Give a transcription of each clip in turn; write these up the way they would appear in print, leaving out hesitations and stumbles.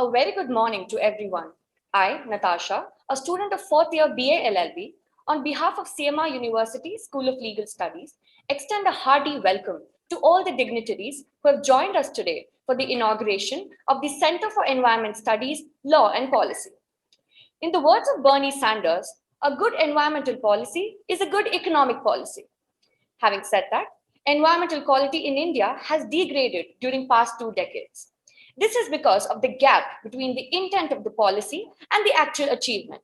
A very good morning to everyone. I, Natasha, a student of fourth year BA LLB, on behalf of CMR University School of Legal Studies, extend a hearty welcome to all the dignitaries who have joined us today for the inauguration of the Center for Environment Studies, Law and Policy. In the words of Bernie Sanders, a good environmental policy is a good economic policy. Having said that, environmental quality in India has degraded during past 2 decades. This is because of the gap between the intent of the policy and the actual achievement.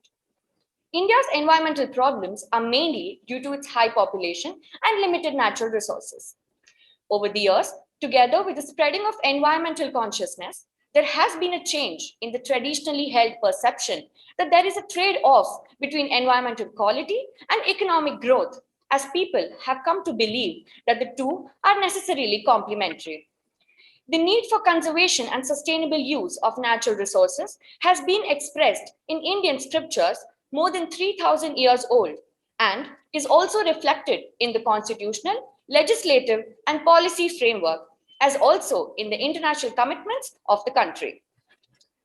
India's environmental problems are mainly due to its high population and limited natural resources. Over the years, together with the spreading of environmental consciousness, there has been a change in the traditionally held perception that there is a trade off between environmental quality and economic growth, as people have come to believe that the two are necessarily complementary. The need for conservation and sustainable use of natural resources has been expressed in Indian scriptures more than 3,000 years old and is also reflected in the constitutional, legislative, and policy framework, as also in the international commitments of the country.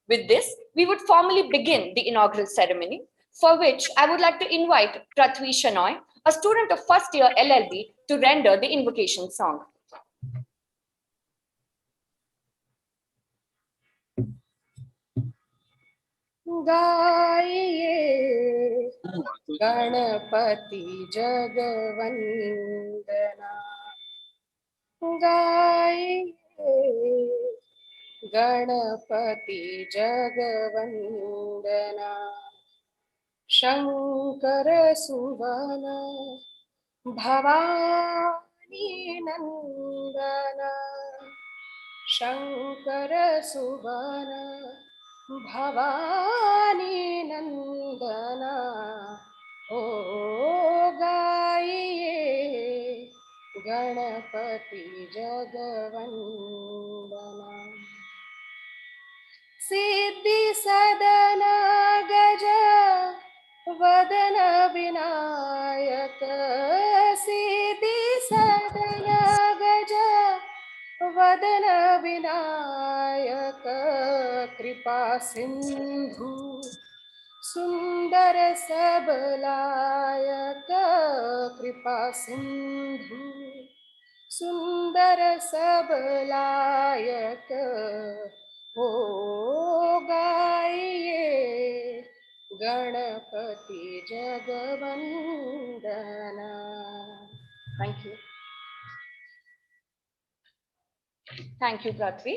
With this, we would formally begin the inaugural ceremony, for which I would like to invite Prithvi Shanoy, a student of first year LLB, to render the invocation song. गाइए गणपति जगवंदना गाइए गणपति जगवंदना शंकर सुवन भवानी नंदना शंकर सुवन भवानी नंदना ओ गाइए गणपति जगवंदना सिद्धि सदन गज वदन विनायक सिद्धि सदन गज वदन विनायक कृपा सिंधु सुंदर सबलायक कृपा सिंधु सुंदर सबलायक ओ गाइए Ganpati जगवंदना. Thank you. Thank you, Prithvi.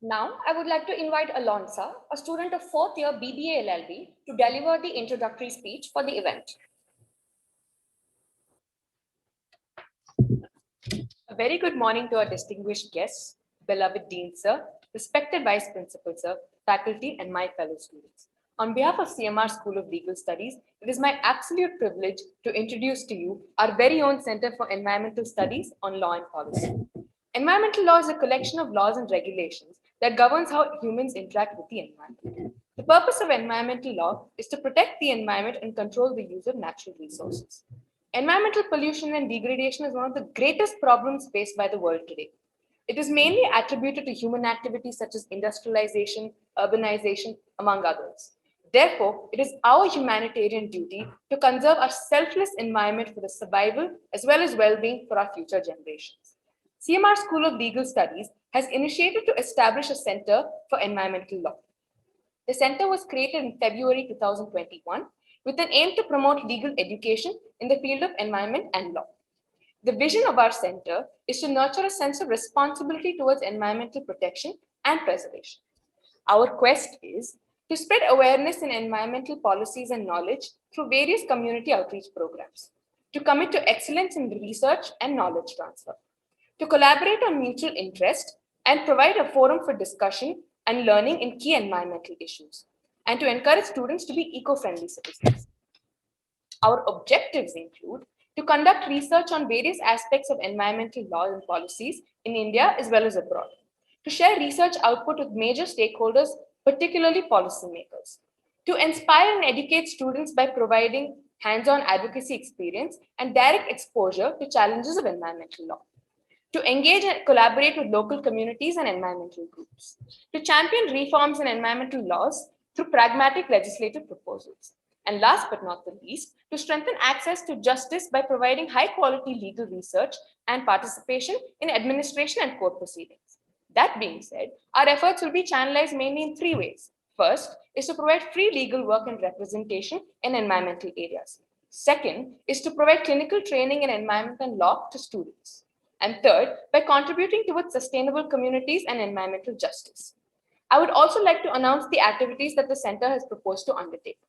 Now, I would like to invite Alonsa, a student of fourth year BBA LLB, to deliver the introductory speech for the event. A very good morning to our distinguished guests, beloved Dean Sir, respected Vice Principal Sir, faculty, and my fellow students. On behalf of CMR School of Legal Studies, it is my absolute privilege to introduce to you our very own Center for Environmental Studies on Law and Policy. Environmental law is a collection of laws and regulations that governs how humans interact with the environment. The purpose of environmental law is to protect the environment and control the use of natural resources. Environmental pollution and degradation is one of the greatest problems faced by the world today. It is mainly attributed to human activities such as industrialization, urbanization, among others. Therefore, it is our humanitarian duty to conserve our selfless environment for the survival as well as well-being for our future generations. CMR School of Legal Studies has initiated to establish a Center for Environmental Law. The center was created in February 2021 with an aim to promote legal education in the field of environment and law. The vision of our center is to nurture a sense of responsibility towards environmental protection and preservation. Our quest is to spread awareness in environmental policies and knowledge through various community outreach programs, to commit to excellence in research and knowledge transfer, to collaborate on mutual interest and provide a forum for discussion and learning in key environmental issues, and to encourage students to be eco-friendly citizens. Our objectives include to conduct research on various aspects of environmental law and policies in India as well as abroad, to share research output with major stakeholders, particularly policymakers, to inspire and educate students by providing hands-on advocacy experience and direct exposure to challenges of environmental law, to engage and collaborate with local communities and environmental groups, to champion reforms in environmental laws through pragmatic legislative proposals, and last but not the least, to strengthen access to justice by providing high quality legal research and participation in administration and court proceedings. That being said, our efforts will be channelized mainly in three ways. First is to provide free legal work and representation in environmental areas. Second is to provide clinical training in environmental law to students. And third, by contributing towards sustainable communities and environmental justice. I would also like to announce the activities that the center has proposed to undertake.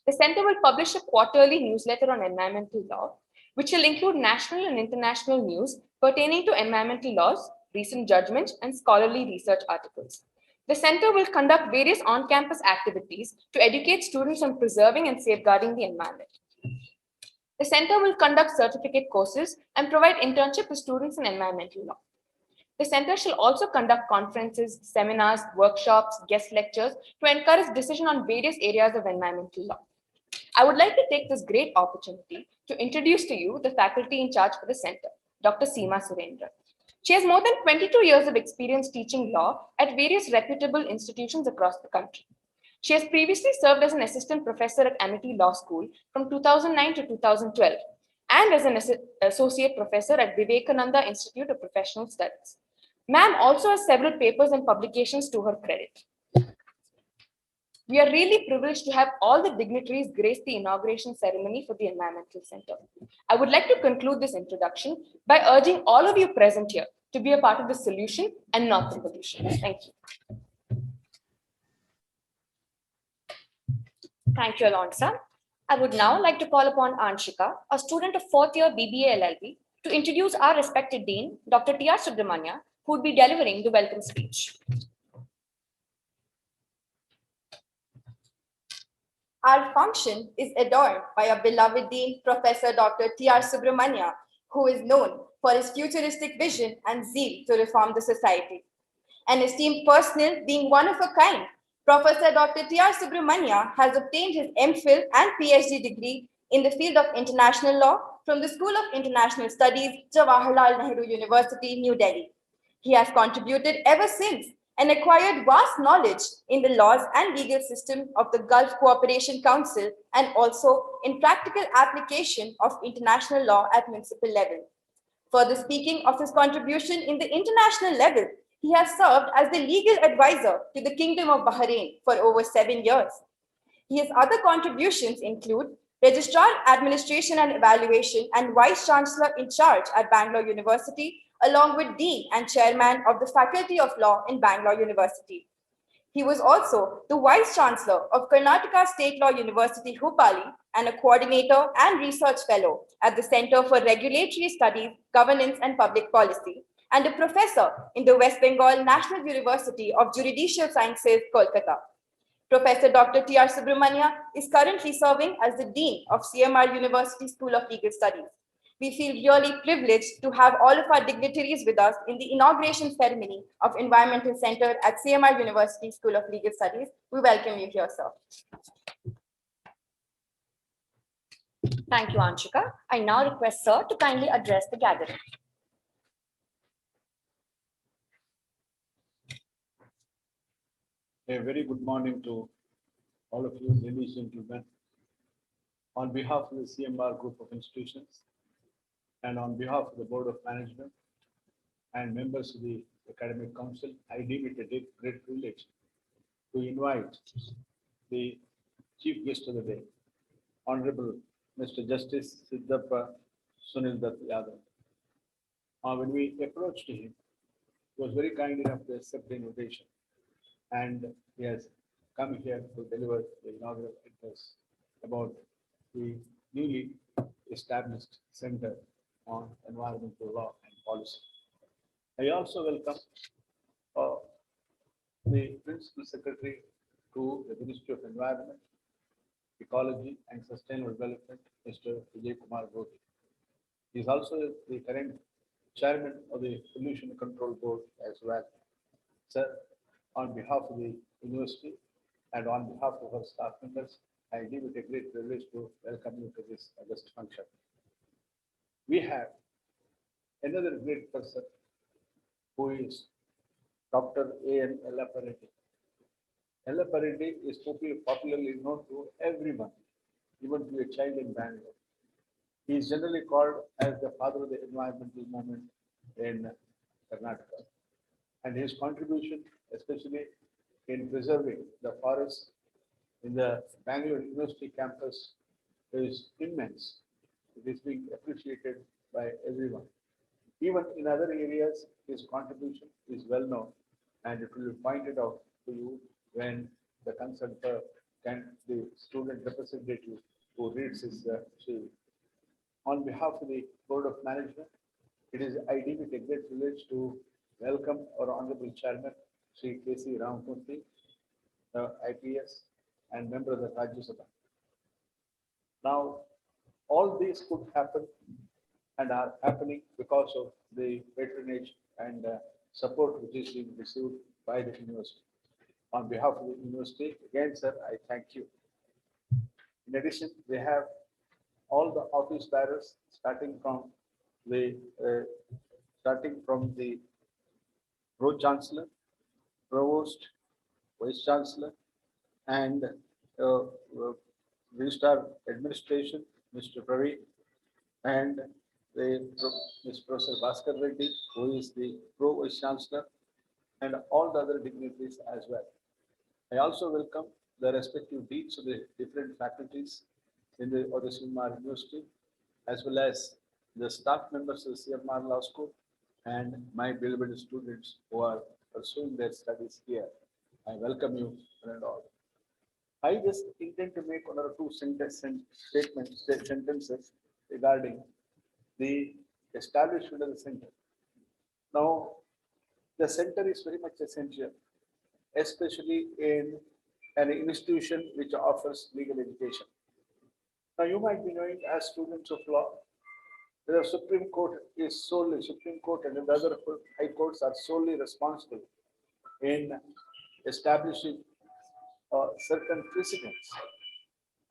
The center will publish a quarterly newsletter on environmental law, which will include national and international news pertaining to environmental laws, recent judgments, and scholarly research articles. The center will conduct various on-campus activities to educate students on preserving and safeguarding the environment. The center will conduct certificate courses and provide internship to students in environmental law. The center shall also conduct conferences, seminars, workshops, guest lectures to encourage decision on various areas of environmental law. I would like to take this great opportunity to introduce to you the faculty in charge for the center, Dr. Seema Surendra. She has more than 22 years of experience teaching law at various reputable institutions across the country. She has previously served as an assistant professor at Amity Law School from 2009 to 2012 and as an associate professor at Vivekananda Institute of Professional Studies. Ma'am also has several papers and publications to her credit. We are really privileged to have all the dignitaries grace the inauguration ceremony for the Environmental Center. I would like to conclude this introduction by urging all of you present here to be a part of the solution and not the pollution. Thank you. Thank you, Alonso. I would now like to call upon Anshika, a student of fourth year BBA LLB, to introduce our respected Dean, Dr. T.R. Subramania, who would be delivering the welcome speech. Our function is adorned by our beloved Dean, Professor Dr. T.R. Subramania, who is known for his futuristic vision and zeal to reform the society. An esteemed personnel being one of a kind, Professor Dr. T.R. Subramania has obtained his MPhil and PhD degree in the field of international law from the School of International Studies, Jawaharlal Nehru University, New Delhi. He has contributed ever since and acquired vast knowledge in the laws and legal system of the Gulf Cooperation Council and also in practical application of international law at municipal level. Further speaking of his contribution in the international level, he has served as the legal advisor to the Kingdom of Bahrain for over 7 years. His other contributions include Registrar, Administration and Evaluation and Vice Chancellor in charge at Bangalore University, along with Dean and Chairman of the Faculty of Law in Bangalore University. He was also the Vice Chancellor of Karnataka State Law University, Hubballi, and a Coordinator and Research Fellow at the Center for Regulatory Studies, Governance and Public Policy, and a Professor in the West Bengal National University of Juridical Sciences, Kolkata. Professor Dr. T.R. Subramania is currently serving as the Dean of CMR University School of Legal Studies. We feel really privileged to have all of our dignitaries with us in the inauguration ceremony of Environmental Center at CMR University School of Legal Studies. We welcome you here, sir. Thank you, Anshika. I now request Sir to kindly address the gathering. A very good morning to all of you, ladies and gentlemen. On behalf of the CMR group of institutions and on behalf of the Board of Management and members of the Academic Council, I deem it a great privilege to invite the Chief Guest of the day, Honorable Mr. Justice Siddhappa Sunil Dutt Yadav. When we approached him, he was very kind enough to accept the invitation, and he has come here to deliver the inaugural address about the newly established Center on Environmental Law and Policy. I also welcome the Principal Secretary to the Ministry of Environment, Ecology and Sustainable Development, Mr. Vijay Kumar Goti. He is also the current Chairman of the Pollution Control Board as well. Sir, on behalf of the university and on behalf of our staff members, I deem it a great privilege to welcome you to this august function. We have another great person who is Dr. A.N. Ellappareddy. Ellappareddy is popularly known to everyone, even to a child in Bangalore. He is generally called as the father of the environmental movement in Karnataka. And his contribution, especially in preserving the forests in the Bangalore University campus, is immense. It is being appreciated by everyone. Even in other areas, his contribution is well known, and it will be pointed out to you when the concerned the student representative who reads his CV. On behalf of the Board of Management, I deem it a great privilege to welcome our Honorable Chairman, Sri K.C. Ramamurthy, IPS, and member of the Rajya Sabha. Now, all these could happen and are happening because of the patronage and support which is being received by the university. On behalf of the university, again, sir, I thank you. In addition, they have all the office bearers starting from the Pro Chancellor, Provost, Vice Chancellor, and Registrar Administration, Mr. Praveen, and Mr. Professor Bhaskar Reddy, who is the Pro Vice Chancellor, and all the other dignitaries as well. I also welcome the respective deans of the different faculties in the CMR University, as well as the staff members of the CMR Law School and my beloved students who are pursuing their studies here. I welcome you one and all. I just intend to make one or two sentences regarding the establishment of the center. Now, the center is very much essential, especially in an institution which offers legal education. Now, you might be knowing as students of law, the Supreme Court and the other high courts are solely responsible in establishing certain precedents.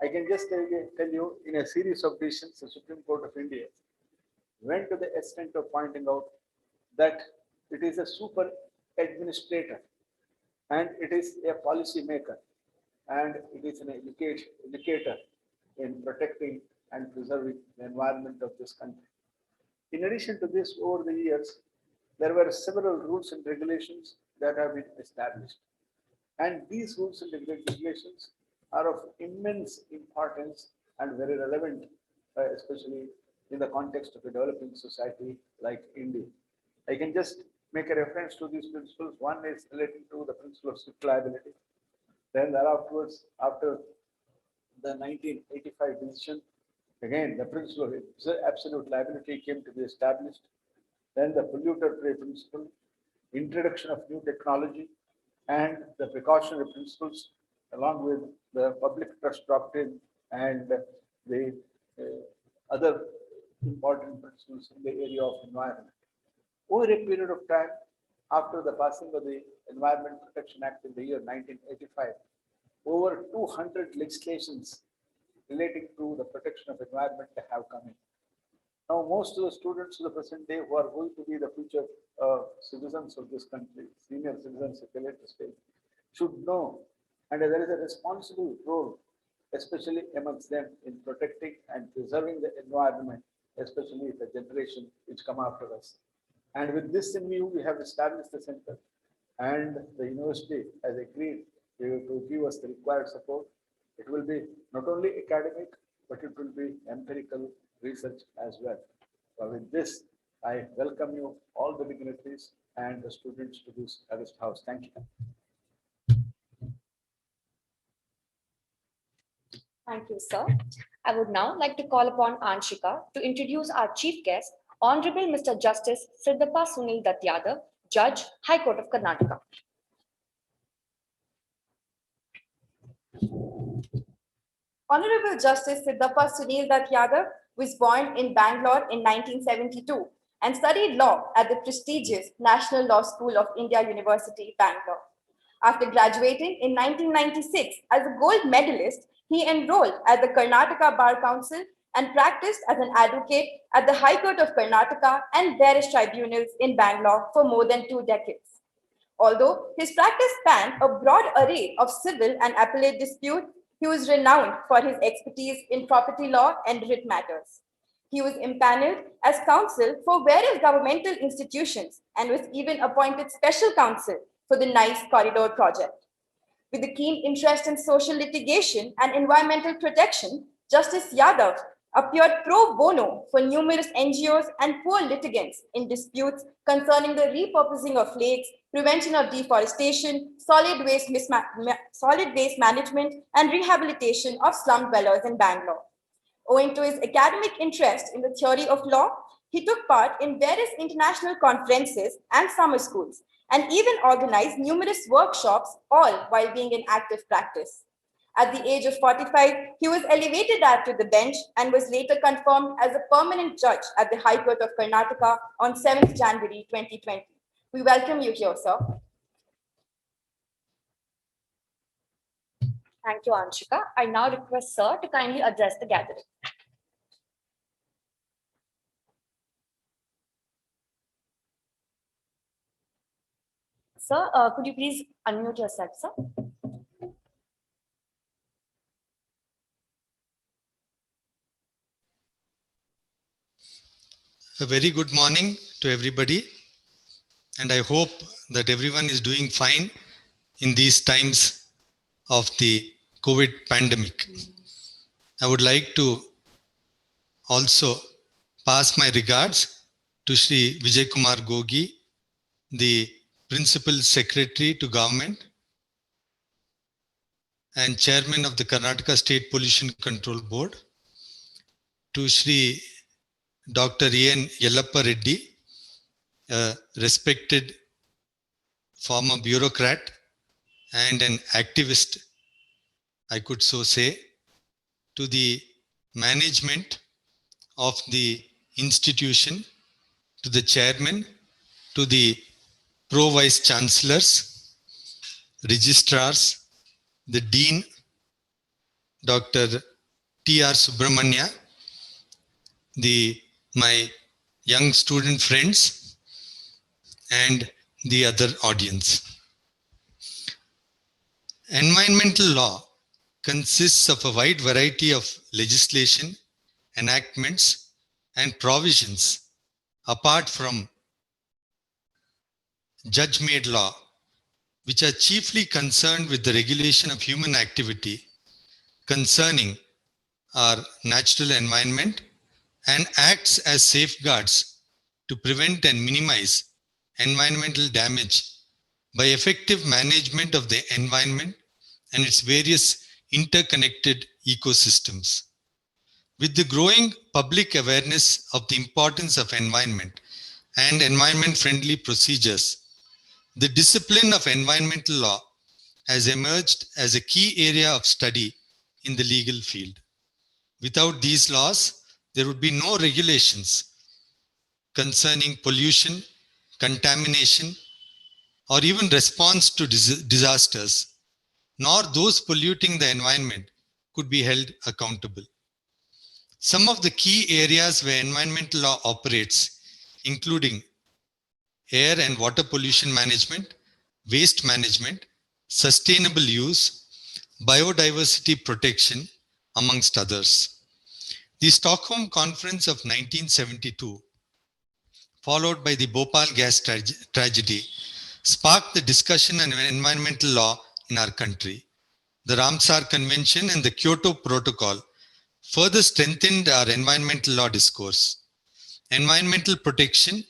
I can just tell you in a series of decisions, the Supreme Court of India went to the extent of pointing out that it is a super administrator and it is a policy maker and it is an educator in protecting and preserving the environment of this country. In addition to this, over the years, there were several rules and regulations that have been established. And these rules and regulations are of immense importance and very relevant, especially in the context of a developing society like India. I can just make a reference to these principles. One is relating to the principle of strict liability. Then afterwards, after the 1985 decision, again, the principle of absolute liability came to be established. Then the polluter pay principle, introduction of new technology, and the precautionary principles, along with the public trust doctrine and the other important principles in the area of environment. Over a period of time, after the passing of the Environment Protection Act in the year 1985, over 200 legislations relating to the protection of environment have come in. Now, most of the students of the present day who are going to be the future citizens of this country, senior citizens at the later stage, should know, and there is a responsible role, especially amongst them, in protecting and preserving the environment, especially the generation which come after us. And with this in view, we have established the center, and the university has agreed to give us the required support. It will be not only academic, but it will be empirical research as well. So with this, I welcome you, all the dignitaries and the students, to this August House. Thank you. Thank you, sir. I would now like to call upon Anshika to introduce our chief guest, Honorable Mr. Justice Siddhappa Sunil Dutt Yadav, Judge, High Court of Karnataka. Honorable Justice Siddhappa Sunil Dutt Yadav was born in Bangalore in 1972 and studied law at the prestigious National Law School of India University, Bangalore. After graduating in 1996 as a gold medalist, he enrolled at the Karnataka Bar Council and practiced as an advocate at the High Court of Karnataka and various tribunals in Bangalore for more than 2 decades. Although his practice spanned a broad array of civil and appellate disputes, he was renowned for his expertise in property law and writ matters. He was impaneled as counsel for various governmental institutions and was even appointed special counsel for the NICE Corridor project. With a keen interest in social litigation and environmental protection, Justice Yadav appeared pro bono for numerous NGOs and poor litigants in disputes concerning the repurposing of lakes, prevention of deforestation, solid waste management, and rehabilitation of slum dwellers in Bangalore. Owing to his academic interest in the theory of law, he took part in various international conferences and summer schools, and even organized numerous workshops, all while being in active practice. At the age of 45, he was elevated to the bench and was later confirmed as a permanent judge at the High Court of Karnataka on 7th January 2020. We welcome you here, sir. Thank you, Anshika. I now request Sir to kindly address the gathering. Sir, could you please unmute yourself, sir? A very good morning to everybody, and I hope that everyone is doing fine in these times of the COVID pandemic. I would like to also pass my regards to Shri Vijay Kumar Gogi, the Principal Secretary to Government and Chairman of the Karnataka State Pollution Control Board, to Shri Dr. E.N. Yellappa Reddy, a respected former bureaucrat and an activist, I could so say, to the management of the institution, to the chairman, to the pro-vice chancellors, registrars, the dean, Dr. T.R. Subramania, my young student friends, and the other audience. Environmental law consists of a wide variety of legislation, enactments, and provisions apart from judge-made law, which are chiefly concerned with the regulation of human activity concerning our natural environment and acts as safeguards to prevent and minimize environmental damage by effective management of the environment and its various interconnected ecosystems. With the growing public awareness of the importance of environment and environment-friendly procedures, the discipline of environmental law has emerged as a key area of study in the legal field. Without these laws, there would be no regulations concerning pollution, contamination, or even response to disasters, nor those polluting the environment could be held accountable. Some of the key areas where environmental law operates, including air and water pollution management, waste management, sustainable use, biodiversity protection, amongst others. The Stockholm Conference of 1972, followed by the Bhopal gas tragedy, sparked the discussion on environmental law in our country. The Ramsar Convention and the Kyoto Protocol further strengthened our environmental law discourse. Environmental protection,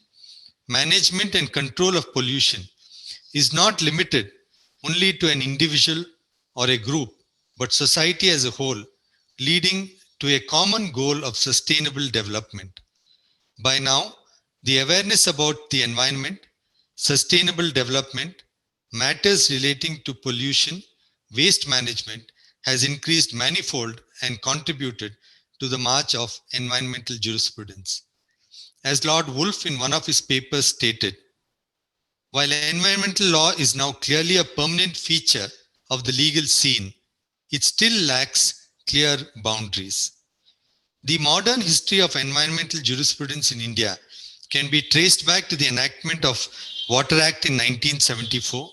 management and control of pollution is not limited only to an individual or a group, but society as a whole, leading to a common goal of sustainable development. By now, the awareness about the environment, sustainable development, matters relating to pollution, waste management has increased manifold and contributed to the march of environmental jurisprudence. As Lord Wolfe in one of his papers stated, while environmental law is now clearly a permanent feature of the legal scene, it still lacks clear boundaries. The modern history of environmental jurisprudence in India can be traced back to the enactment of Water Act in 1974,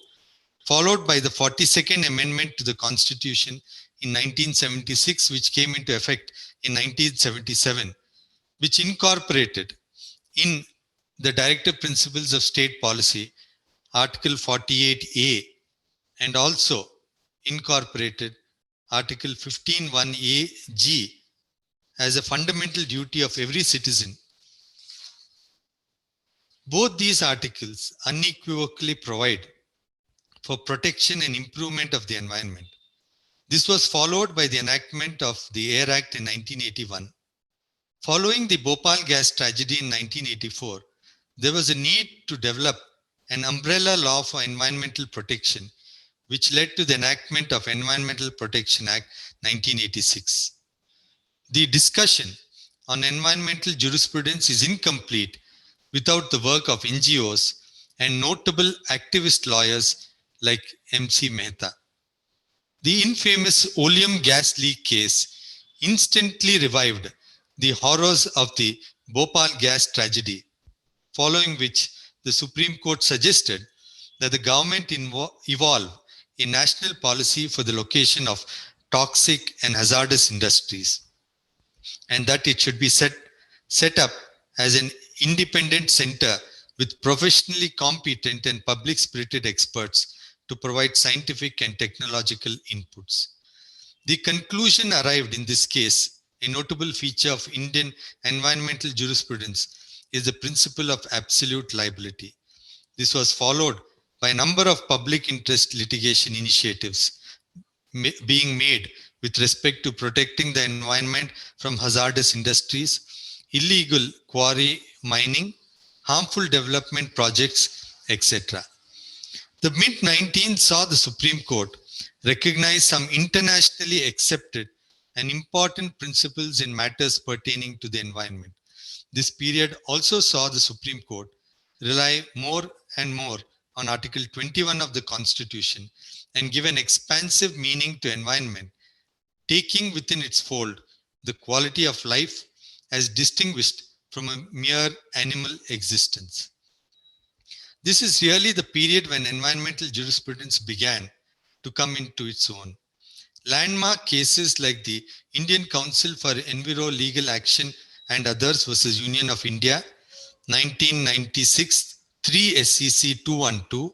followed by the 42nd Amendment to the Constitution in 1976, which came into effect in 1977, which incorporated in the Directive Principles of State Policy, Article 48A, and also incorporated Article 15(1)(a)(g) as a fundamental duty of every citizen. Both these articles unequivocally provide for protection and improvement of the environment. This was followed by the enactment of the Air Act in 1981. Following the Bhopal gas tragedy in 1984, there was a need to develop an umbrella law for environmental protection, which led to the enactment of Environmental Protection Act 1986. The discussion on environmental jurisprudence is incomplete without the work of NGOs and notable activist lawyers like M.C. Mehta. The infamous oleum gas leak case instantly revived the horrors of the Bhopal gas tragedy, following which the Supreme Court suggested that the government evolve a national policy for the location of toxic and hazardous industries, and that it should be set up as an independent center with professionally competent and public-spirited experts to provide scientific and technological inputs. The conclusion arrived in this case, a notable feature of Indian environmental jurisprudence, is the principle of absolute liability. This was followed by a number of public interest litigation initiatives being made with respect to protecting the environment from hazardous industries, illegal quarry mining, harmful development projects, etc. The mid-19th saw the Supreme Court recognize some internationally accepted and important principles in matters pertaining to the environment. This period also saw the Supreme Court rely more and more on Article 21 of the Constitution and give an expansive meaning to environment, taking within its fold the quality of life as distinguished from a mere animal existence. This is really the period when environmental jurisprudence began to come into its own. Landmark cases like the Indian Council for Enviro Legal Action and others versus Union of India, 1996, 3 SCC 212,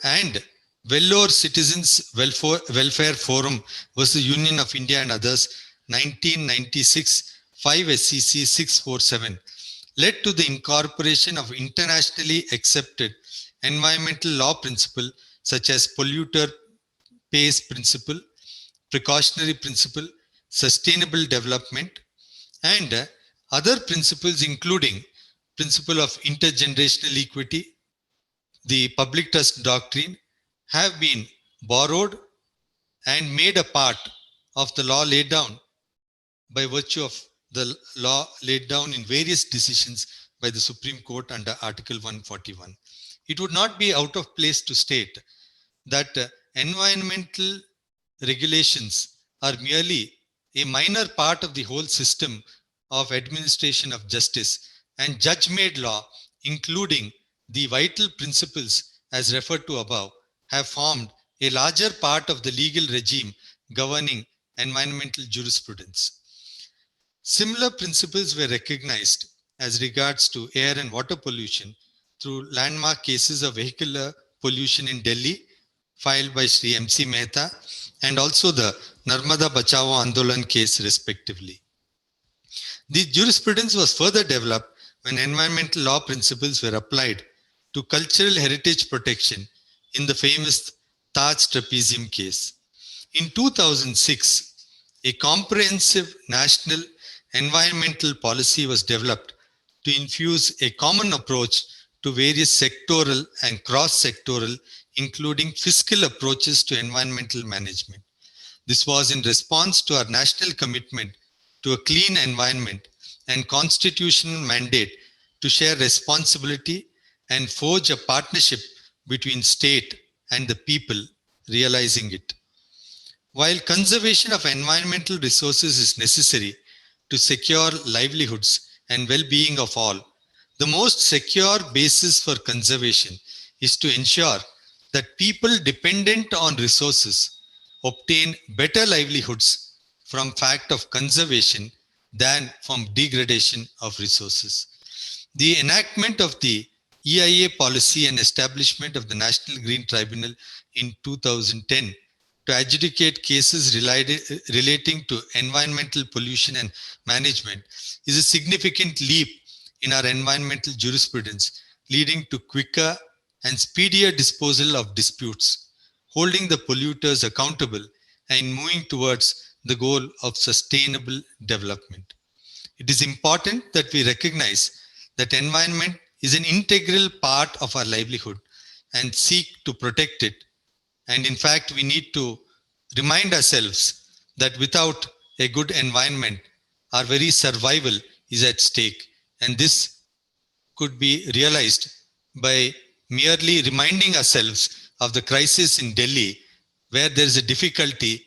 and Vellore Citizens Welfare Forum versus Union of India and others, 1996, 5 SCC 647, led to the incorporation of internationally accepted environmental law principles such as polluter pays principle, precautionary principle, sustainable development, and other principles including principle of intergenerational equity, the public trust doctrine, have been borrowed and made a part of the law laid down by virtue of the law laid down in various decisions by the Supreme Court under Article 141. It would not be out of place to state that environmental regulations are merely a minor part of the whole system of administration of justice, and judge-made law, including the vital principles as referred to above, have formed a larger part of the legal regime governing environmental jurisprudence. Similar principles were recognized as regards to air and water pollution through landmark cases of vehicular pollution in Delhi, filed by Sri M.C. Mehta, and also the Narmada Bachao Andolan case, respectively. The jurisprudence was further developed when environmental law principles were applied to cultural heritage protection in the famous Taj Trapezium case. In 2006, a comprehensive national environmental policy was developed to infuse a common approach to various sectoral and cross-sectoral, including fiscal approaches to environmental management. This was in response to our national commitment to a clean environment and constitutional mandate to share responsibility and forge a partnership between state and the people realizing it. While conservation of environmental resources is necessary to secure livelihoods and well-being of all, the most secure basis for conservation is to ensure that people dependent on resources obtain better livelihoods from fact of conservation than from degradation of resources. The enactment of the EIA policy and establishment of the National Green Tribunal in 2010 to adjudicate cases relating to environmental pollution and management is a significant leap in our environmental jurisprudence, leading to quicker and speedier disposal of disputes, holding the polluters accountable and moving towards the goal of sustainable development. It is important that we recognize that environment is an integral part of our livelihood and seek to protect it. And in fact, we need to remind ourselves that without a good environment, our very survival is at stake. And this could be realized by merely reminding ourselves of the crisis in Delhi, where there is a difficulty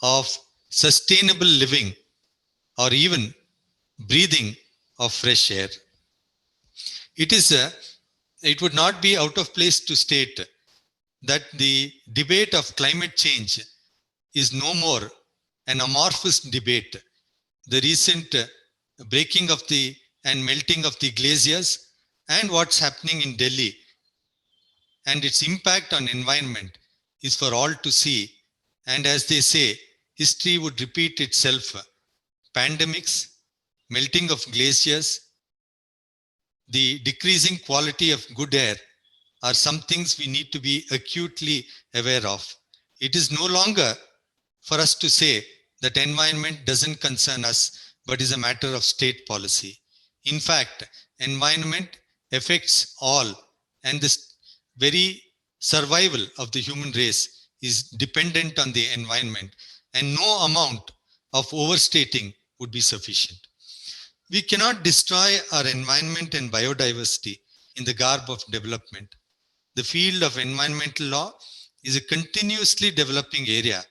of sustainable living or even breathing of fresh air. It would not be out of place to state that the debate of climate change is no more an amorphous debate. The recent breaking of and melting of the glaciers and what's happening in Delhi and its impact on environment is for all to see. And as they say, history would repeat itself. Pandemics, melting of glaciers, the decreasing quality of good air are some things we need to be acutely aware of. It is no longer for us to say that environment doesn't concern us, but is a matter of state policy. In fact, environment affects all, and this very survival of the human race is dependent on the environment, and no amount of overstating would be sufficient. We cannot destroy our environment and biodiversity in the garb of development. The field of environmental law is a continuously developing area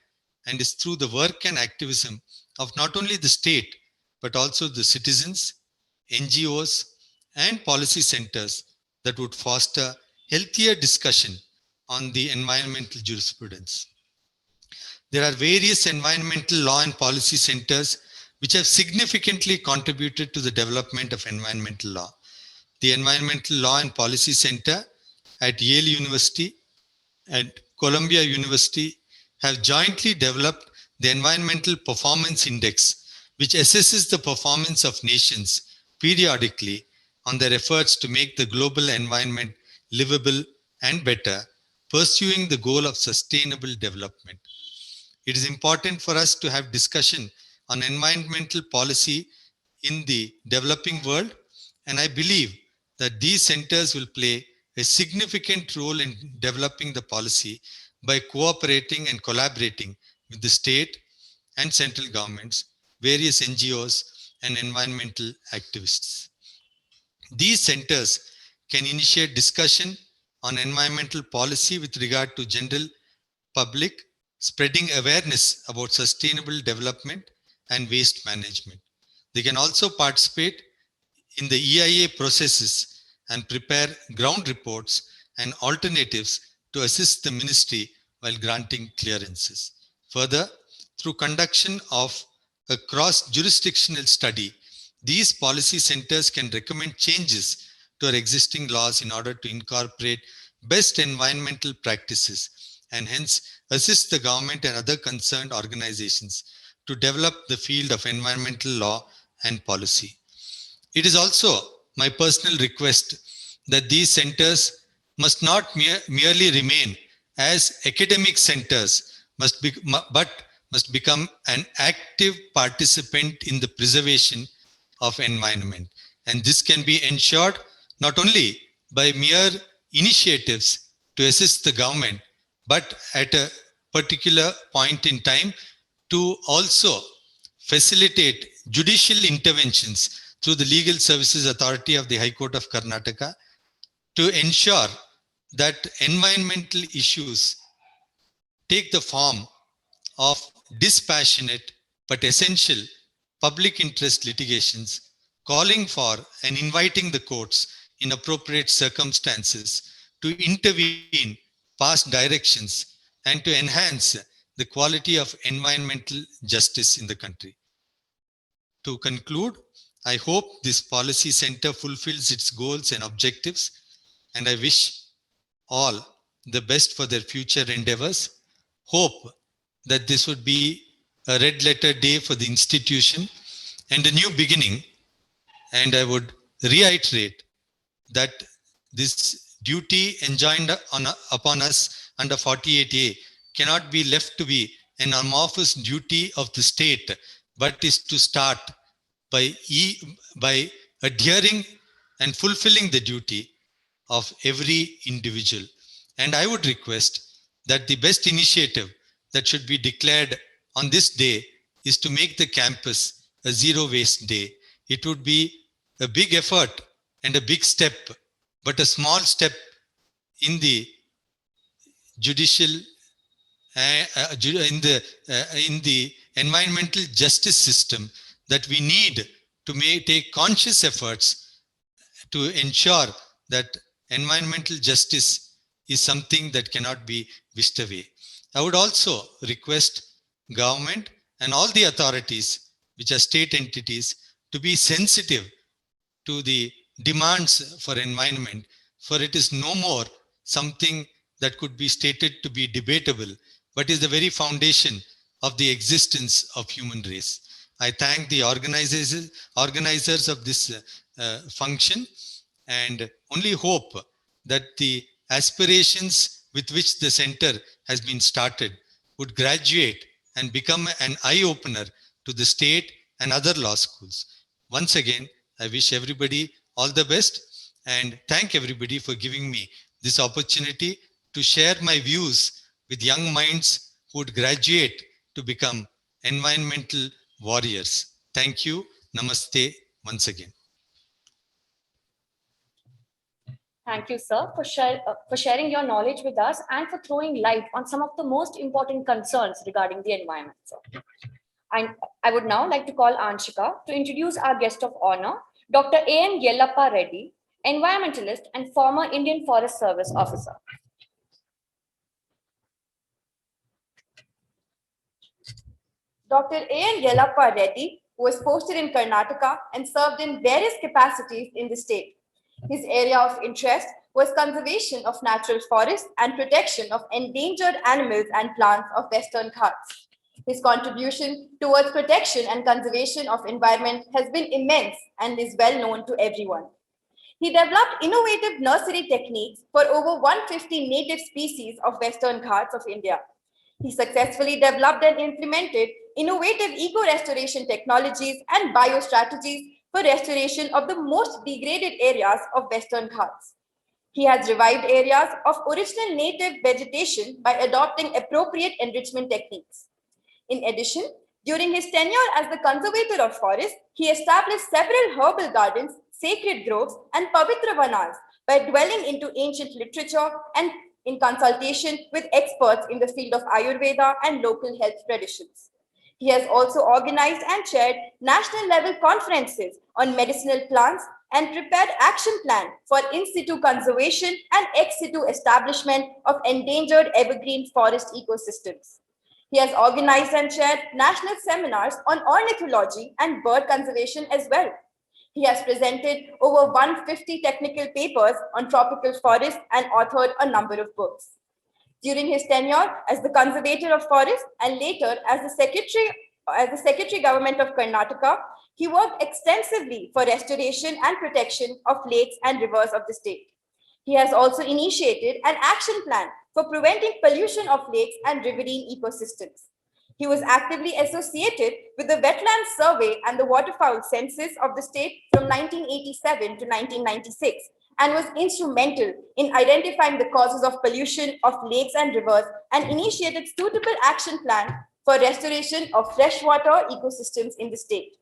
and is through the work and activism of not only the state, but also the citizens, NGOs, and policy centers that would foster healthier discussion on the environmental jurisprudence. There are various environmental law and policy centers which have significantly contributed to the development of environmental law. The Environmental Law and Policy Center at Yale University and Columbia University have jointly developed the Environmental Performance Index, which assesses the performance of nations periodically on their efforts to make the global environment livable and better, pursuing the goal of sustainable development. It is important for us to have discussion on environmental policy in the developing world, and I believe that these centers will play a significant role in developing the policy by cooperating and collaborating with the state and central governments, various NGOs, and environmental activists. These centers can initiate discussion on environmental policy with regard to general public, spreading awareness about sustainable development and waste management. They can also participate in the EIA processes and prepare ground reports and alternatives to assist the ministry while granting clearances. Further, through conduction of a cross-jurisdictional study, these policy centers can recommend changes to our existing laws in order to incorporate best environmental practices and hence assist the government and other concerned organizations to develop the field of environmental law and policy. It is also my personal request that these centers must not merely remain as academic centers, but must become an active participant in the preservation of environment. And this can be ensured not only by mere initiatives to assist the government, but at a particular point in time to also facilitate judicial interventions through the Legal Services Authority of the High Court of Karnataka to ensure that environmental issues take the form of dispassionate but essential public interest litigations, calling for and inviting the courts in appropriate circumstances to intervene past directions and to enhance the quality of environmental justice in the country. To conclude, I hope this policy center fulfills its goals and objectives, and I wish all the best for their future endeavors. Hope that this would be a red letter day for the institution and a new beginning. And I would reiterate that this duty enjoined upon us under 48A cannot be left to be an amorphous duty of the state, but is to start by adhering and fulfilling the duty of every individual. And I would request that the best initiative that should be declared on this day is to make the campus a zero waste day. It would be a big effort and a big step, but a small step in the judicial, in the environmental justice system that we need to take conscious efforts to ensure that environmental justice is something that cannot be wished away. I would also request government and all the authorities, which are state entities, to be sensitive to the demands for environment, for it is no more something that could be stated to be debatable, but is the very foundation of the existence of human race. I thank the organizers of this function, and only hope that the aspirations with which the center has been started would graduate and become an eye-opener to the state and other law schools. Once again, I wish everybody all the best and thank everybody for giving me this opportunity to share my views with young minds who would graduate to become environmental warriors. Thank you. Namaste once again. Thank you, sir, for sharing your knowledge with us and for throwing light on some of the most important concerns regarding the environment, sir. And I would now like to call Anshika to introduce our guest of honor, Dr. A.N. Yellappa Reddy, environmentalist and former Indian Forest Service officer. Dr. A.N. Yellappa Reddy was posted in Karnataka and served in various capacities in the state. His area of interest was conservation of natural forests and protection of endangered animals and plants of Western Ghats. His contribution towards protection and conservation of environment has been immense and is well known to everyone. He developed innovative nursery techniques for over 150 native species of Western Ghats of India. He successfully developed and implemented innovative eco-restoration technologies and biostrategies for restoration of the most degraded areas of Western Ghats. He has revived areas of original native vegetation by adopting appropriate enrichment techniques. In addition, during his tenure as the conservator of forests, he established several herbal gardens, sacred groves, and pavitra vanas by dwelling into ancient literature and in consultation with experts in the field of Ayurveda and local health traditions. He has also organized and chaired national level conferences on medicinal plants and prepared action plan for in situ conservation and ex situ establishment of endangered evergreen forest ecosystems. He has organized and chaired national seminars on ornithology and bird conservation as well. He has presented over 150 technical papers on tropical forests and authored a number of books. During his tenure as the conservator of forests and later as the secretary government of Karnataka, he worked extensively for restoration and protection of lakes and rivers of the state. He has also initiated an action plan for preventing pollution of lakes and riverine ecosystems. He was actively associated with the Wetlands Survey and the Waterfowl Census of the state from 1987 to 1996 and was instrumental in identifying the causes of pollution of lakes and rivers and initiated suitable action plan for restoration of freshwater ecosystems in the state.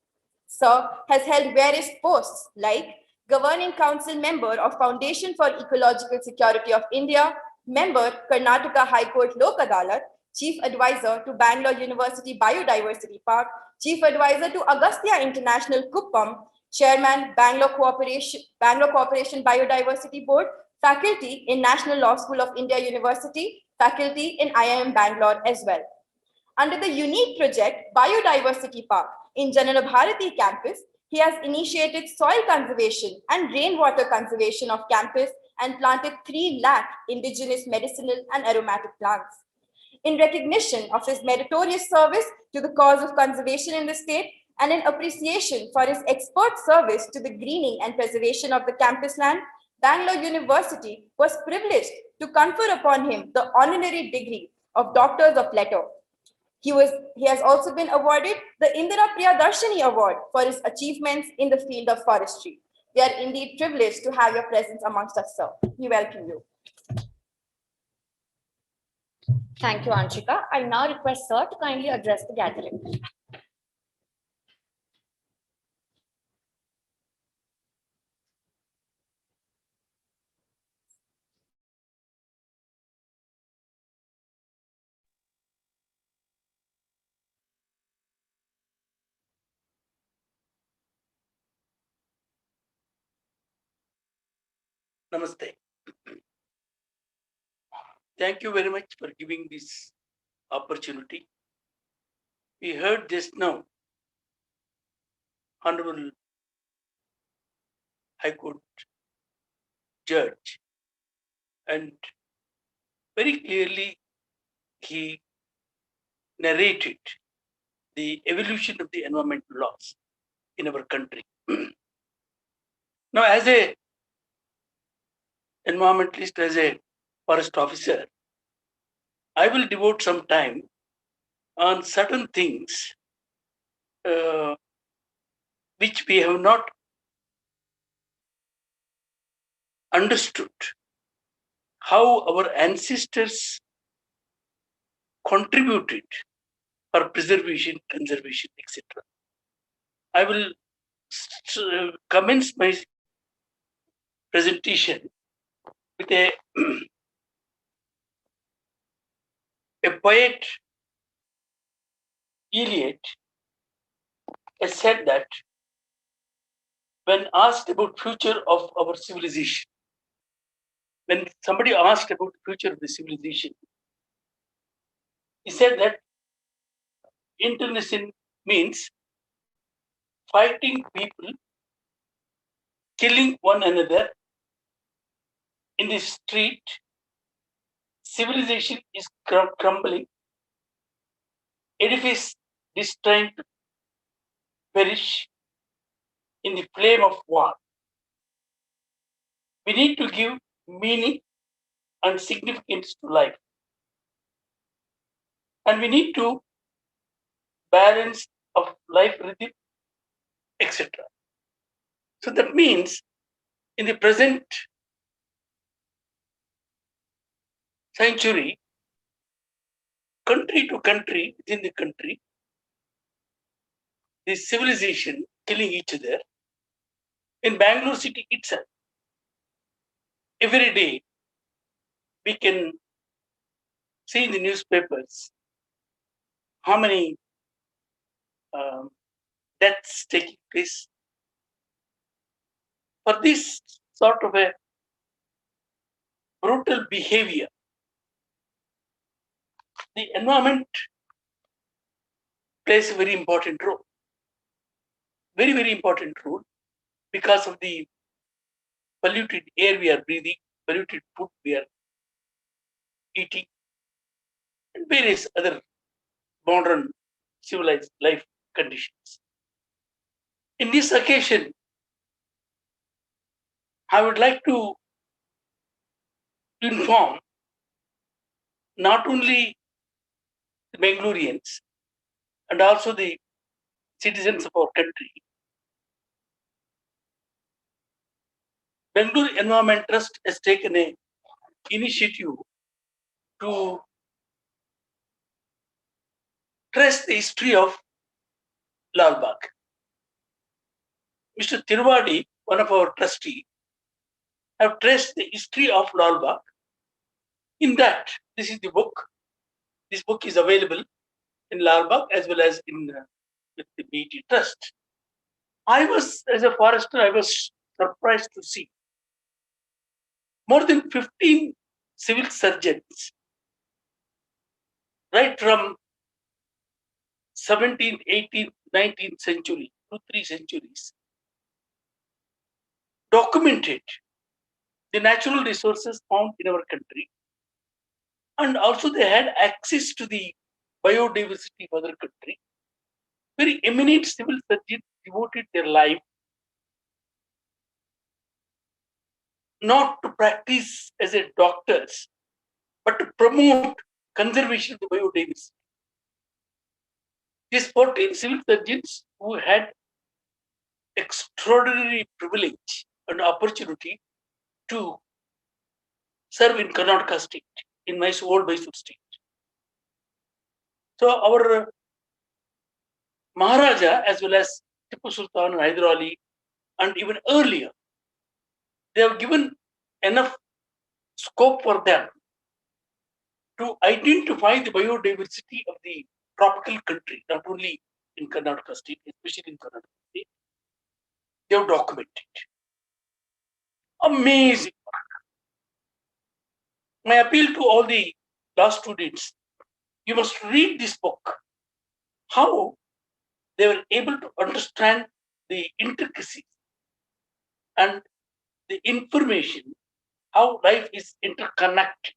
Sir has held various posts like Governing Council Member of Foundation for Ecological Security of India, Member Karnataka High Court Lok Adalat, Chief Advisor to Bangalore University Biodiversity Park, Chief Advisor to Agastya International Kuppam, Chairman, Bangalore Corporation Biodiversity Board, faculty in National Law School of India University, faculty in IIM Bangalore as well. Under the unique project Biodiversity Park in Janana Bharati campus, he has initiated soil conservation and rainwater conservation of campus and planted 3 lakh indigenous medicinal and aromatic plants. In recognition of his meritorious service to the cause of conservation in the state and in appreciation for his expert service to the greening and preservation of the campus land, Bangalore University was privileged to confer upon him the honorary degree of Doctors of Letter. He has also been awarded the Indira Priyadarshini Award for his achievements in the field of forestry. We are indeed privileged to have your presence amongst us, sir. We welcome you. Thank you, Anshika. I now request Sir to kindly address the gathering. Namaste. Thank you very much for giving this opportunity. We heard just now Honorable High Court Judge, and very clearly he narrated the evolution of the environmental laws in our country. Now, as a environmentalist, as a forest officer, I will devote some time on certain things which we have not understood how our ancestors contributed for preservation, conservation, etc. I will commence my presentation with a poet, Eliot, has said that when asked about future of our civilization, when somebody asked about the future of the civilization, he said that internecine means fighting people, killing one another in the street. Civilization is crumbling, edifice destined to perish in the flame of war. We need to give meaning and significance to life. And we need to balance of life rhythm, etc. So that means in the present century, country to country, within the country, the civilization killing each other. In Bangalore city itself, every day we can see in the newspapers how many deaths taking place. For this sort of a brutal behavior, the environment plays a very important role. Very, very important role because of the polluted air we are breathing, polluted food we are eating, and various other modern civilized life conditions. In this occasion, I would like to inform not only the Bangaloreans and also the citizens of our country. Bangalore Environment Trust has taken an initiative to trace the history of Lal Bagh. Mr. Tiruvadi, one of our trustees, have traced the history of Lal Bagh. In that, this is the book, This book is available in Lalbagh as well as in with the BT Trust. I was, as a forester, I was surprised to see more than 15 civil surgeons, right from 17th, 18th, 19th century, 2-3 centuries, documented the natural resources found in our country, and also they had access to the biodiversity of other country. Very eminent civil surgeons devoted their life not to practice as a doctors, but to promote conservation of the biodiversity. These 14 civil surgeons who had extraordinary privilege and opportunity to serve in Karnataka state, in my old Mysore state. So our Maharaja, as well as Tipu Sultan and Hyder Ali, and even earlier, they have given enough scope for them to identify the biodiversity of the tropical country, not only in Karnataka state, especially in Karnataka state. They have documented. Amazing. My appeal to all the law students, you must read this book. How they were able to understand the intricacies and the information, how life is interconnected.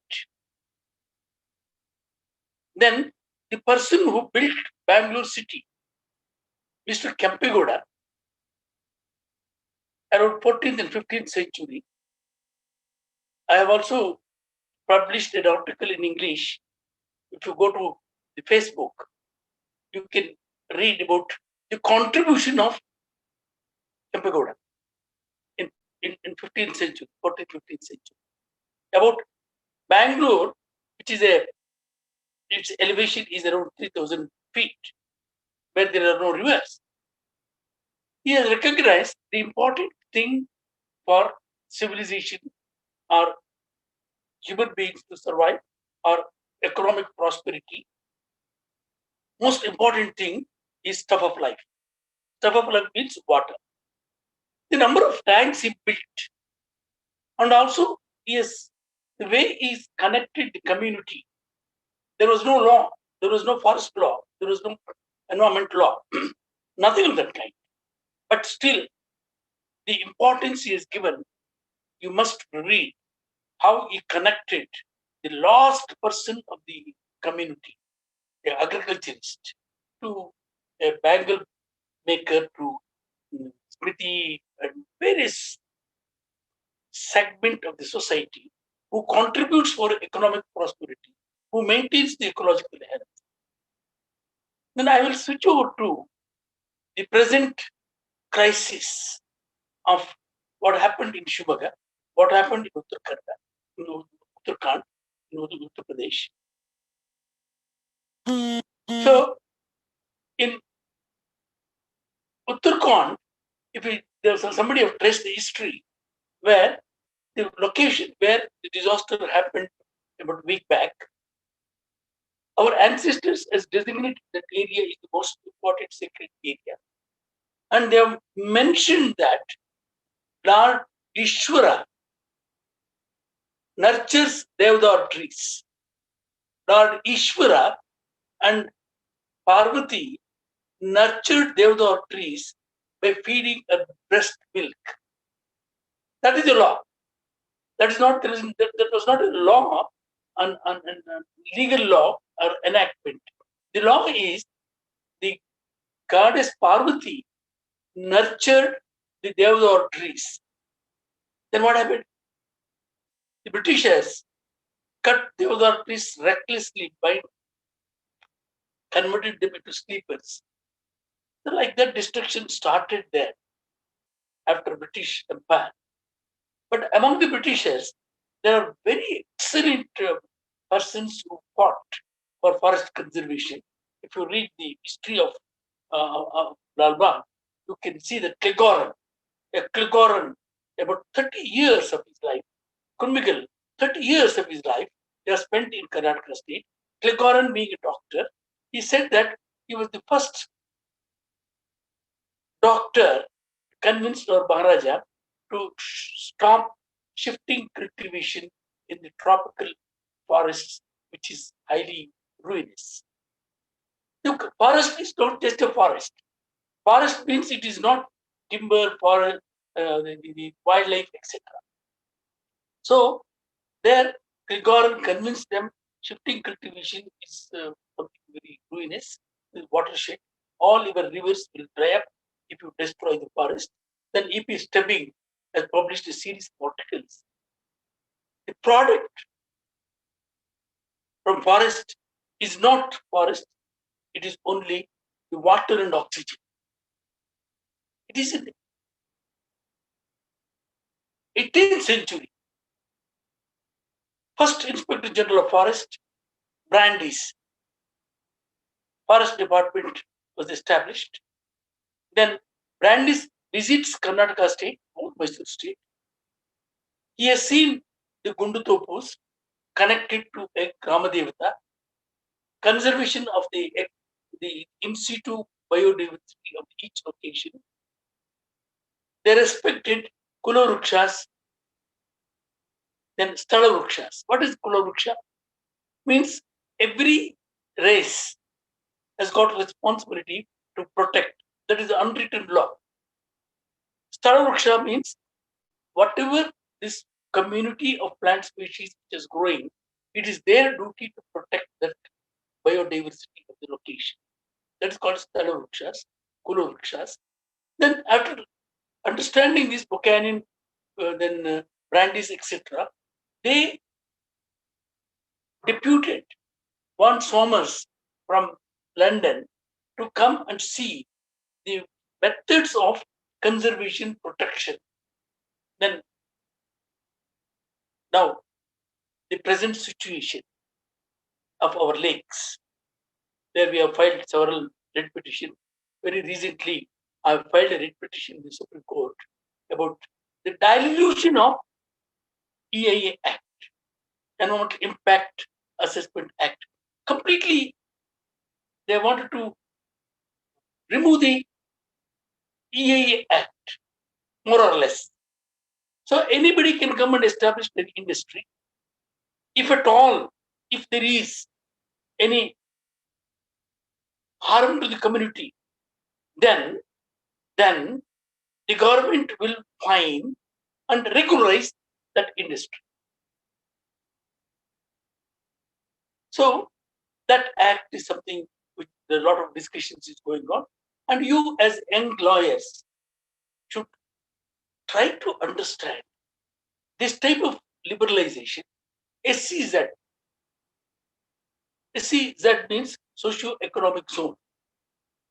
Then the person who built Bangalore city, Mr. Kempegowda, around 14th and 15th century. I have also published an article in English. If you go to the Facebook, you can read about the contribution of Kempegowda in 15th century, 14th, 15th century. About Bangalore, which is its elevation is around 3,000 feet, where there are no rivers. He has recognized the important thing for civilization or human beings to survive or economic prosperity. Most important thing is stuff of life. Stuff of life means water. The number of tanks he built, and also the way he connected the community. There was no law, there was no forest law, there was no environment law, nothing of that kind. But still, the importance he has given, you must read how he connected the last person of the community, the agriculturist, to a bangle maker, to Smriti, and various segment of the society who contributes for economic prosperity, who maintains the ecological health. Then I will switch over to the present crisis of what happened in Shivamogga, what happened in Uttarakhand, in Uttar Pradesh. So, in Uttarakhand, there's somebody have traced the history where the location where the disaster happened about a week back, our ancestors has designated that area is the most important sacred area. And they have mentioned that Lord Ishvara nurtures Devdar trees. Lord Ishvara and Parvati nurtured Devdar trees by feeding a breast milk. That is the law. That was not a law, an legal law or enactment. The law is the goddess Parvati nurtured the Devdar trees. Then what happened? The Britishers cut Devdar trees recklessly by converted them into sleepers. So like that, destruction started there after British Empire. But among the Britishers, there are very excellent persons who fought for forest conservation. If you read the history of Lalbagh, you can see that Kilgoran, about 30 years of his life, Kunmigal, 30 years of his life, they are spent in Karnataka state Glengoran being a doctor, he said that he was the first doctor convinced our Maharaja to stop shifting cultivation in the tropical forests, which is highly ruinous. Look, forest is not just a forest. Forest means it is not timber, forest, the wildlife, etc. So there, Glengoran convinced them shifting cultivation is something very ruinous, the watershed. All your rivers will dry up if you destroy the forest. Then E.P. Stebbing has published a series of articles. The product from forest is not forest, it is only the water and oxygen. It is in the 18th century. First Inspector General of Forest, Brandeis, Forest Department was established. Then Brandeis visits Karnataka state, or Mysore state. He has seen the Gundutopus connected to a Gramadevata, conservation of the in situ biodiversity of each location. They respected Kularukshas, then Sthalarukshas. What is Kularuksha? Means every race has got responsibility to protect. That is the unwritten law. Sthalarukša means whatever this community of plant species which is growing, it is their duty to protect that biodiversity of the location. That is called Sthalarukshas, Kularukshas. Then after understanding this Buchanan, then Brandeis, etc., they deputed Von Somers from London to come and see the methods of conservation protection. Then now the present situation of our lakes, there we have filed several writ petitions. Very recently, I have filed a writ petition in the Supreme Court about the dilution of EIA Act, Environmental Impact Assessment Act. Completely, they wanted to remove the EIA Act, more or less. So anybody can come and establish an industry. If at all, if there is any harm to the community, then the government will fine and regularize that industry. So that act is something which a lot of discussions is going on, and you as young lawyers should try to understand this type of liberalization. SEZ. SEZ means socio-economic zone.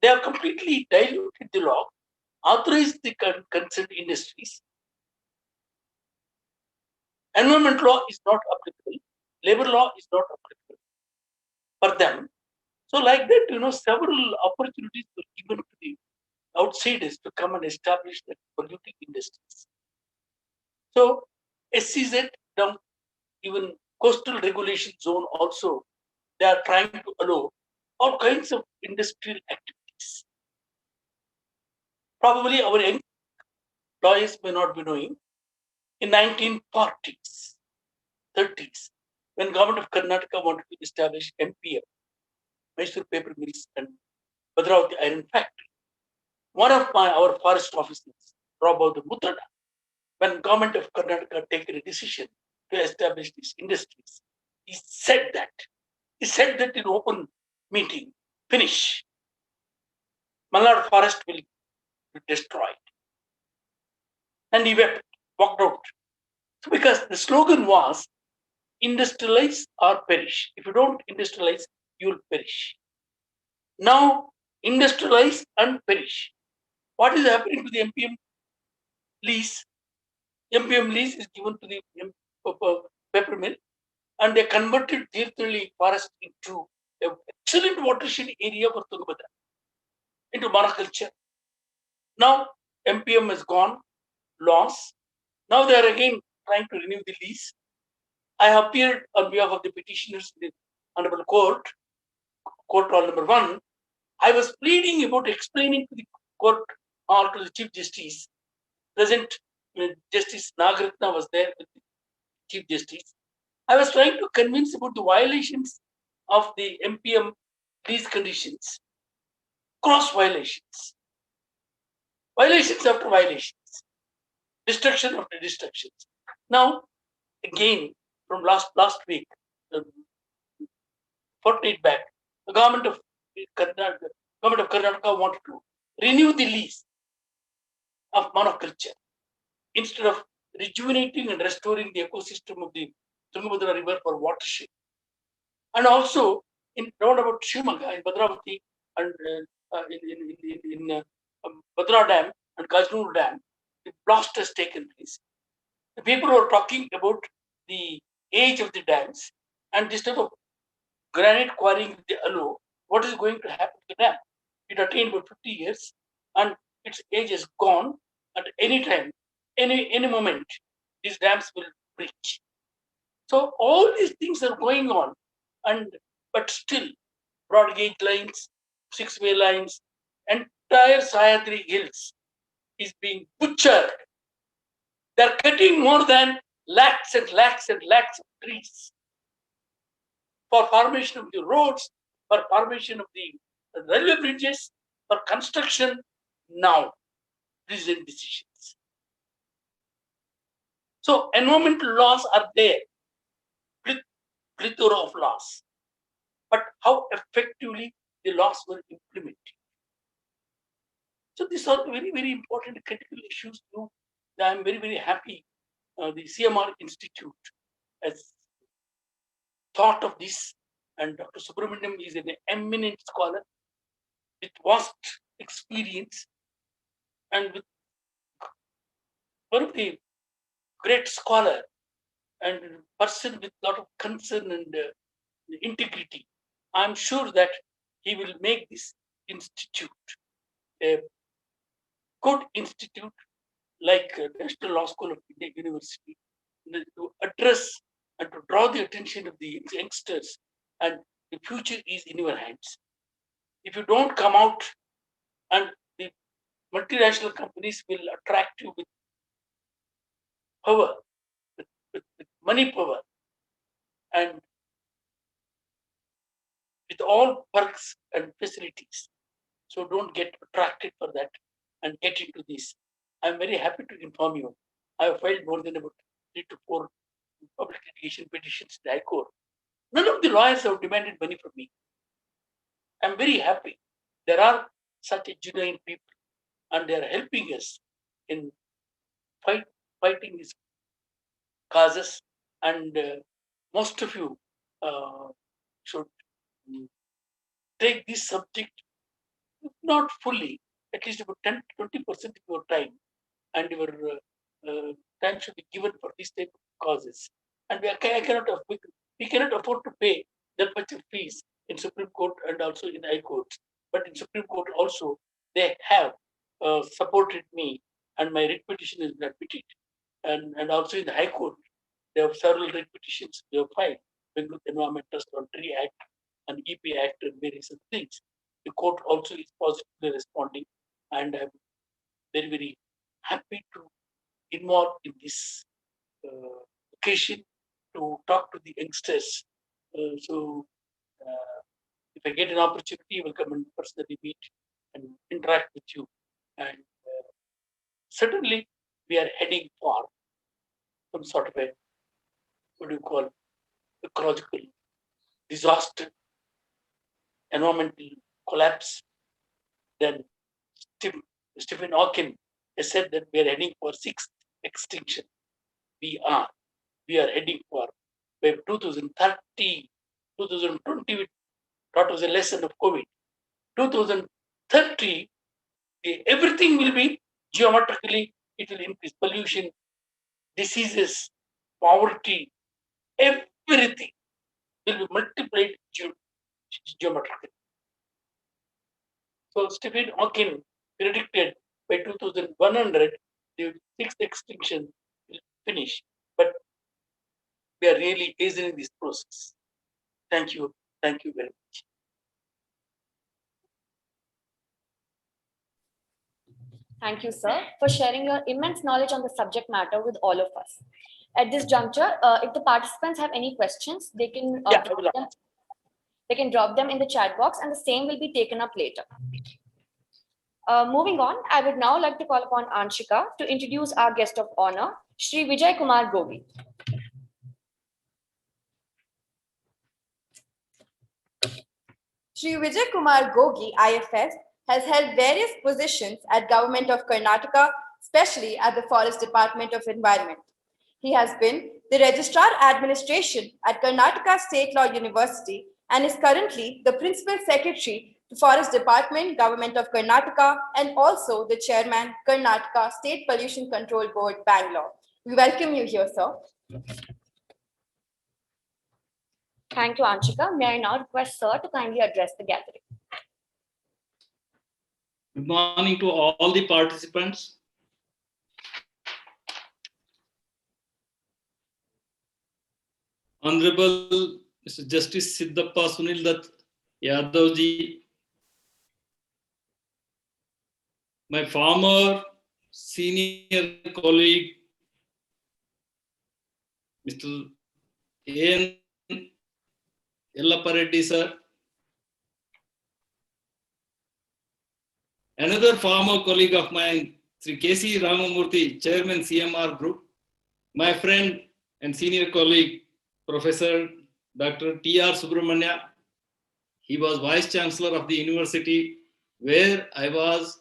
They have completely diluted the law, authorized the concerned industries. Environment law is not applicable. Labor law is not applicable for them. So like that, several opportunities were given to the outsiders to come and establish the polluting industries. So SEZ, now even coastal regulation zone also, they are trying to allow all kinds of industrial activities. Probably our young lawyers may not be knowing, in 1940s, 30s, when government of Karnataka wanted to establish MPM, Mysore Paper Mills and Bhadravati Iron Factory, one of our forest officers, Prabodh Mutada, when government of Karnataka taken a decision to establish these industries, he said that in open meeting, finish. Malnad forest will be destroyed. And he walked out. So because the slogan was, industrialize or perish. If you don't industrialize, you will perish. Now, industrialize and perish. What is happening to the MPM lease? MPM lease is given to the paper mill, and they converted Tirthali forest into an excellent watershed area for Tungabhadra, into monoculture. Now, MPM has gone, loss. Now they are again trying to renew the lease. I appeared on behalf of the petitioners in the Honorable Court Hall number 1, I was pleading about explaining to the court or to the Chief Justice. Present Justice Nagaratna was there with the Chief Justice. I was trying to convince about the violations of the MPM these conditions, cross violations, violations after violations, destruction after destructions. Now, again, from last week, fortnight back, the government of Karnataka wanted to renew the lease of monoculture instead of rejuvenating and restoring the ecosystem of the Tungabhadra River for watershed. And also in round about Shimaga, in Bhadravati, and in Bhadra Dam and Gajnur Dam, the blast has taken place. The people were talking about the age of the dams and this type of granite quarrying with the allow. What is going to happen to the dam? It attained about 50 years and its age is gone. At any time, any moment, these dams will breach. So all these things are going on, but still, broad gauge lines, 6-way lines, entire Sayadri Hills is being butchered. They're cutting more than lakhs and lakhs and lakhs of trees for formation of the roads, for formation of the railway bridges, for construction now. Recent decisions. So environmental laws are there, plethora of laws, but how effectively the laws were implemented. So these are very, very important critical issues too. I'm very, very happy the CMR Institute has thought of this, and Dr. Subramaniam is an eminent scholar with vast experience and with one of the great scholar and person with a lot of concern and integrity. I'm sure that he will make this institute a good institute like National Law School of India University to address and to draw the attention of the youngsters, and the future is in your hands. If you don't come out, and the multinational companies will attract you with power, with money power, and with all perks and facilities. So don't get attracted for that and get into this. I'm very happy to inform you. I have filed more than about 3 to 4 public litigation petitions to the High Court. None of the lawyers have demanded money from me. I'm very happy. There are such genuine people and they are helping us in fighting these causes. And most of you should take this subject, not fully, at least about 10 to 20% of your time, and your time should be given for these type of causes. And we cannot afford to pay that much of fees in Supreme Court and also in High Court. But in Supreme Court also, they have supported me, and my writ petition is admitted. And also in the High Court, they have several writ petitions they have filed, Bengal Environment Trust on Tree Act and EP Act and various other things. The court also is positively responding, and I'm very, very happy to involve in this occasion to talk to the youngsters. So if I get an opportunity, I will come and personally meet and interact with you. And certainly we are heading for some sort of a, what do you call, ecological disaster, environmental collapse. Then Stephen Hawking has said that we are heading for 6th extinction. We are heading for by 2030, 2020 taught us a lesson of COVID. 2030, everything will be geometrically, it will increase pollution, diseases, poverty, everything will be multiplied geometrically. So Stephen Hawking predicted by 2100, the 6th extinction will finish. But we are really hastening this process. Thank you. Thank you very much. Thank you, sir, for sharing your immense knowledge on the subject matter with all of us. At this juncture, if the participants have any questions, they can Yeah, I will drop them in the chat box, and the same will be taken up later. Moving on, I would now like to call upon Anshika to introduce our guest of honor, Shri Vijay Kumar Gogi. Shri Vijay Kumar Gogi, IFS, has held various positions at Government of Karnataka, especially at the Forest Department of Environment. He has been the Registrar Administration at Karnataka State Law University and is currently the Principal Secretary to Forest Department, Government of Karnataka, and also the Chairman, Karnataka State Pollution Control Board, Bangalore. We welcome you here, sir. Thank you, Anshika. May I now request sir to kindly address the gathering. Good morning to all the participants. Honorable Mr. Justice Siddhappa Sunil Dutt Yadav ji, my former senior colleague, Mr. A.N. Yellappa Reddy sir, another former colleague of mine, Sri K.C. Ramamurthy, Chairman CMR Group, my friend and senior colleague, Professor Dr. T.R. Subramanya. He was Vice Chancellor of the university where I was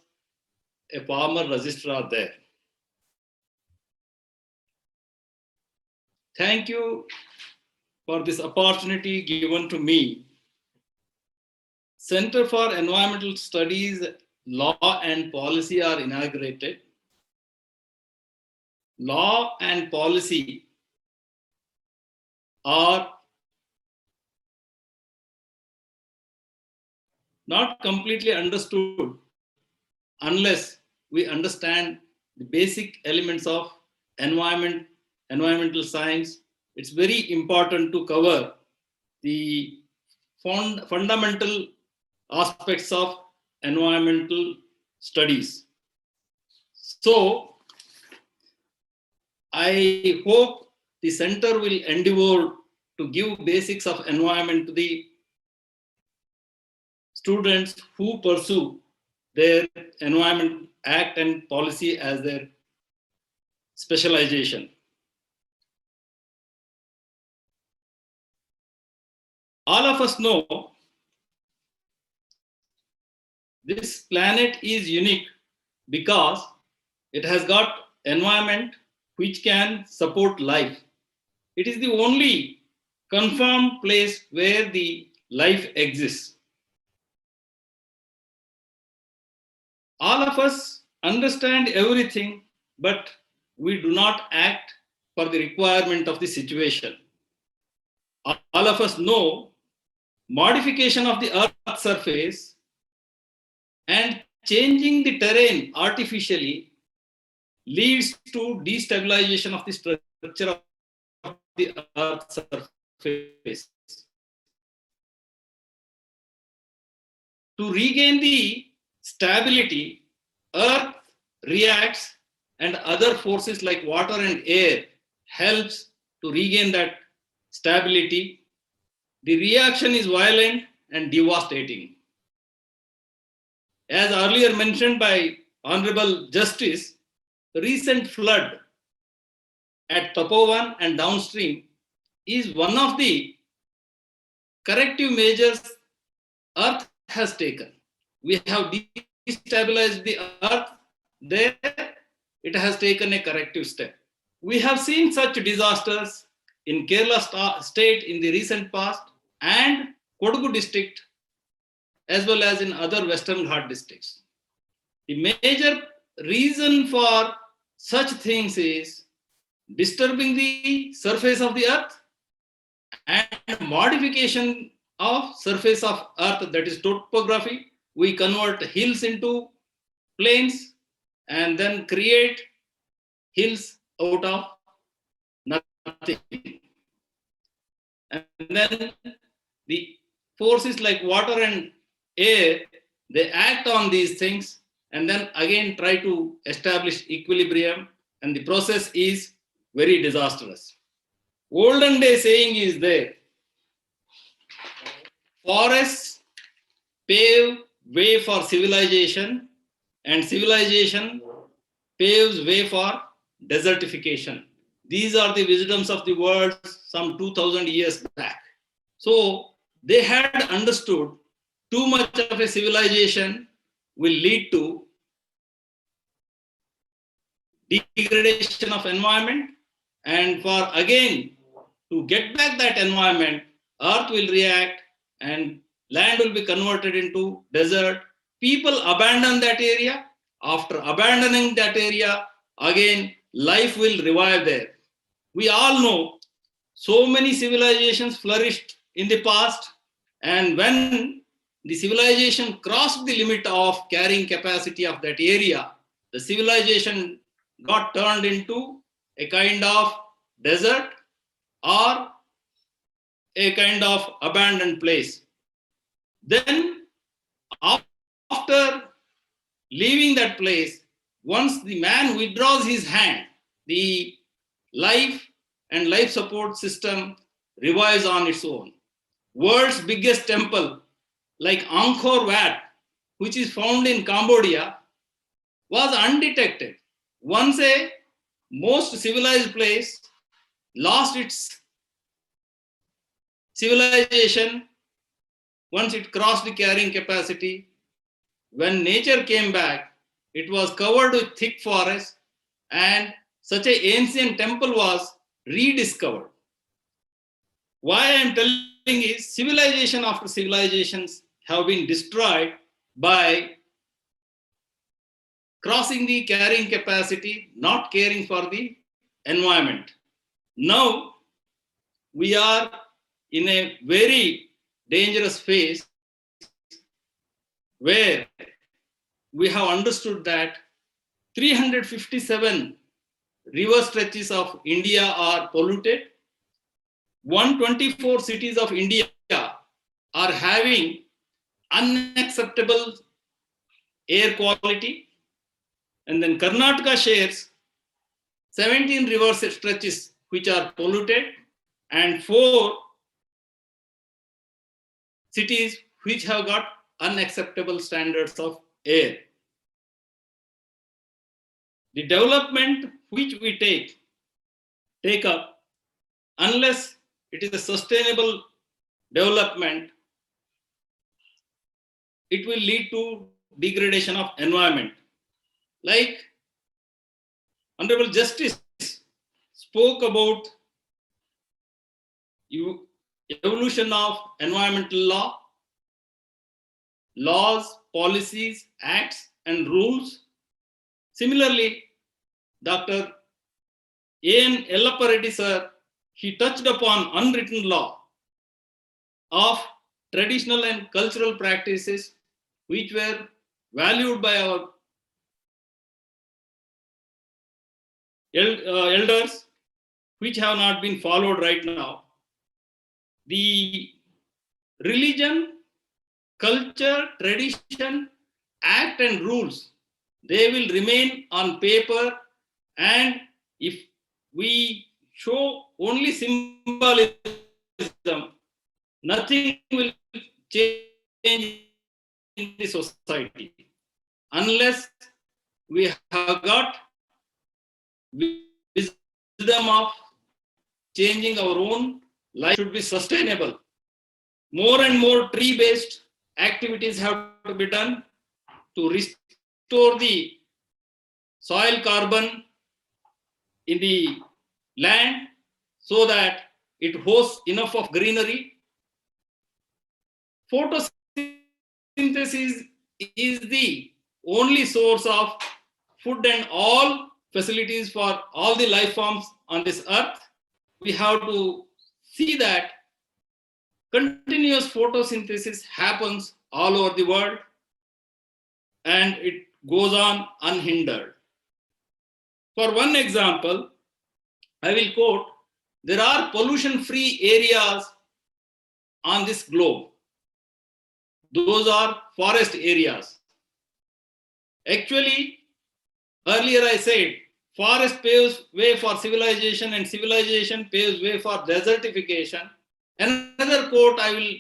a former registrar there. Thank you for this opportunity given to me. Center for Environmental Studies, Law and Policy are inaugurated. Law and policy are not completely understood unless we understand the basic elements of environmental science. It's very important to cover the fundamental aspects of environmental studies. So I hope the center will endeavor to give basics of environment to the students who pursue their Environment Act and policy as their specialization. All of us know this planet is unique because it has got environment which can support life. It is the only confirmed place where the life exists. All of us understand everything, but we do not act for the requirement of the situation. All of us know modification of the Earth's surface and changing the terrain artificially leads to destabilization of the structure of the Earth's surface. To regain the stability, Earth reacts and other forces like water and air helps to regain that stability. The reaction is violent and devastating. As earlier mentioned by Honorable Justice, the recent flood at Tapovan and downstream is one of the corrective measures Earth has taken. We have destabilized the Earth there. It has taken a corrective step. We have seen such disasters in Kerala state in the recent past and Kodagu district as well as in other Western Ghat districts. The major reason for such things is disturbing the surface of the Earth and modification of surface of Earth, that is topography. We convert hills into plains and then create hills out of nothing. And then the forces like water and air, they act on these things and then again try to establish equilibrium, and the process is very disastrous. Olden day saying is there, forests pave way for civilization and civilization paves way for desertification. These are the wisdoms of the world some 2000 years back. So they had understood too much of a civilization will lead to degradation of environment, and for again to get back that environment, earth will react and land will be converted into desert. People abandon that area. After abandoning that area, again life will revive there. We all know so many civilizations flourished in the past, and when the civilization crossed the limit of carrying capacity of that area, the civilization got turned into a kind of desert or a kind of abandoned place. Then after leaving that place, once the man withdraws his hand, the life and life support system revives on its own. World's biggest temple, like Angkor Wat, which is found in Cambodia, was undetected. Once a most civilized place lost its civilization, once it crossed the carrying capacity, when nature came back, it was covered with thick forest, and such an ancient temple was rediscovered. Why I am telling is, civilization after civilizations have been destroyed by crossing the carrying capacity, not caring for the environment. Now we are in a very dangerous phase where we have understood that 357 river stretches of India are polluted. 124 cities of India are having unacceptable air quality. And then Karnataka shares 17 river stretches which are polluted and 4 cities which have got unacceptable standards of air. The development which we take up, unless it is a sustainable development, it will lead to degradation of environment. Like Honorable Justice spoke about evolution of environmental laws, policies, acts, and rules. Similarly, Dr. A.N. Yellappa Reddy sir, he touched upon unwritten law of traditional and cultural practices which were valued by our elders, which have not been followed right now. The religion, culture, tradition, act and rules, they will remain on paper, and if we show only symbolism, nothing will change in the society unless we have got wisdom of changing our own life. Should be sustainable. More and more tree-based activities have to be done to restore the soil carbon in the land so that it hosts enough of greenery. Photosynthesis is the only source of food and all facilities for all the life forms on this earth. We have to see that continuous photosynthesis happens all over the world and it goes on unhindered. For one example, I will quote, there are pollution-free areas on this globe. those are forest areas. Actually, earlier I said, forest paves way for civilization and civilization paves way for desertification. Another quote I will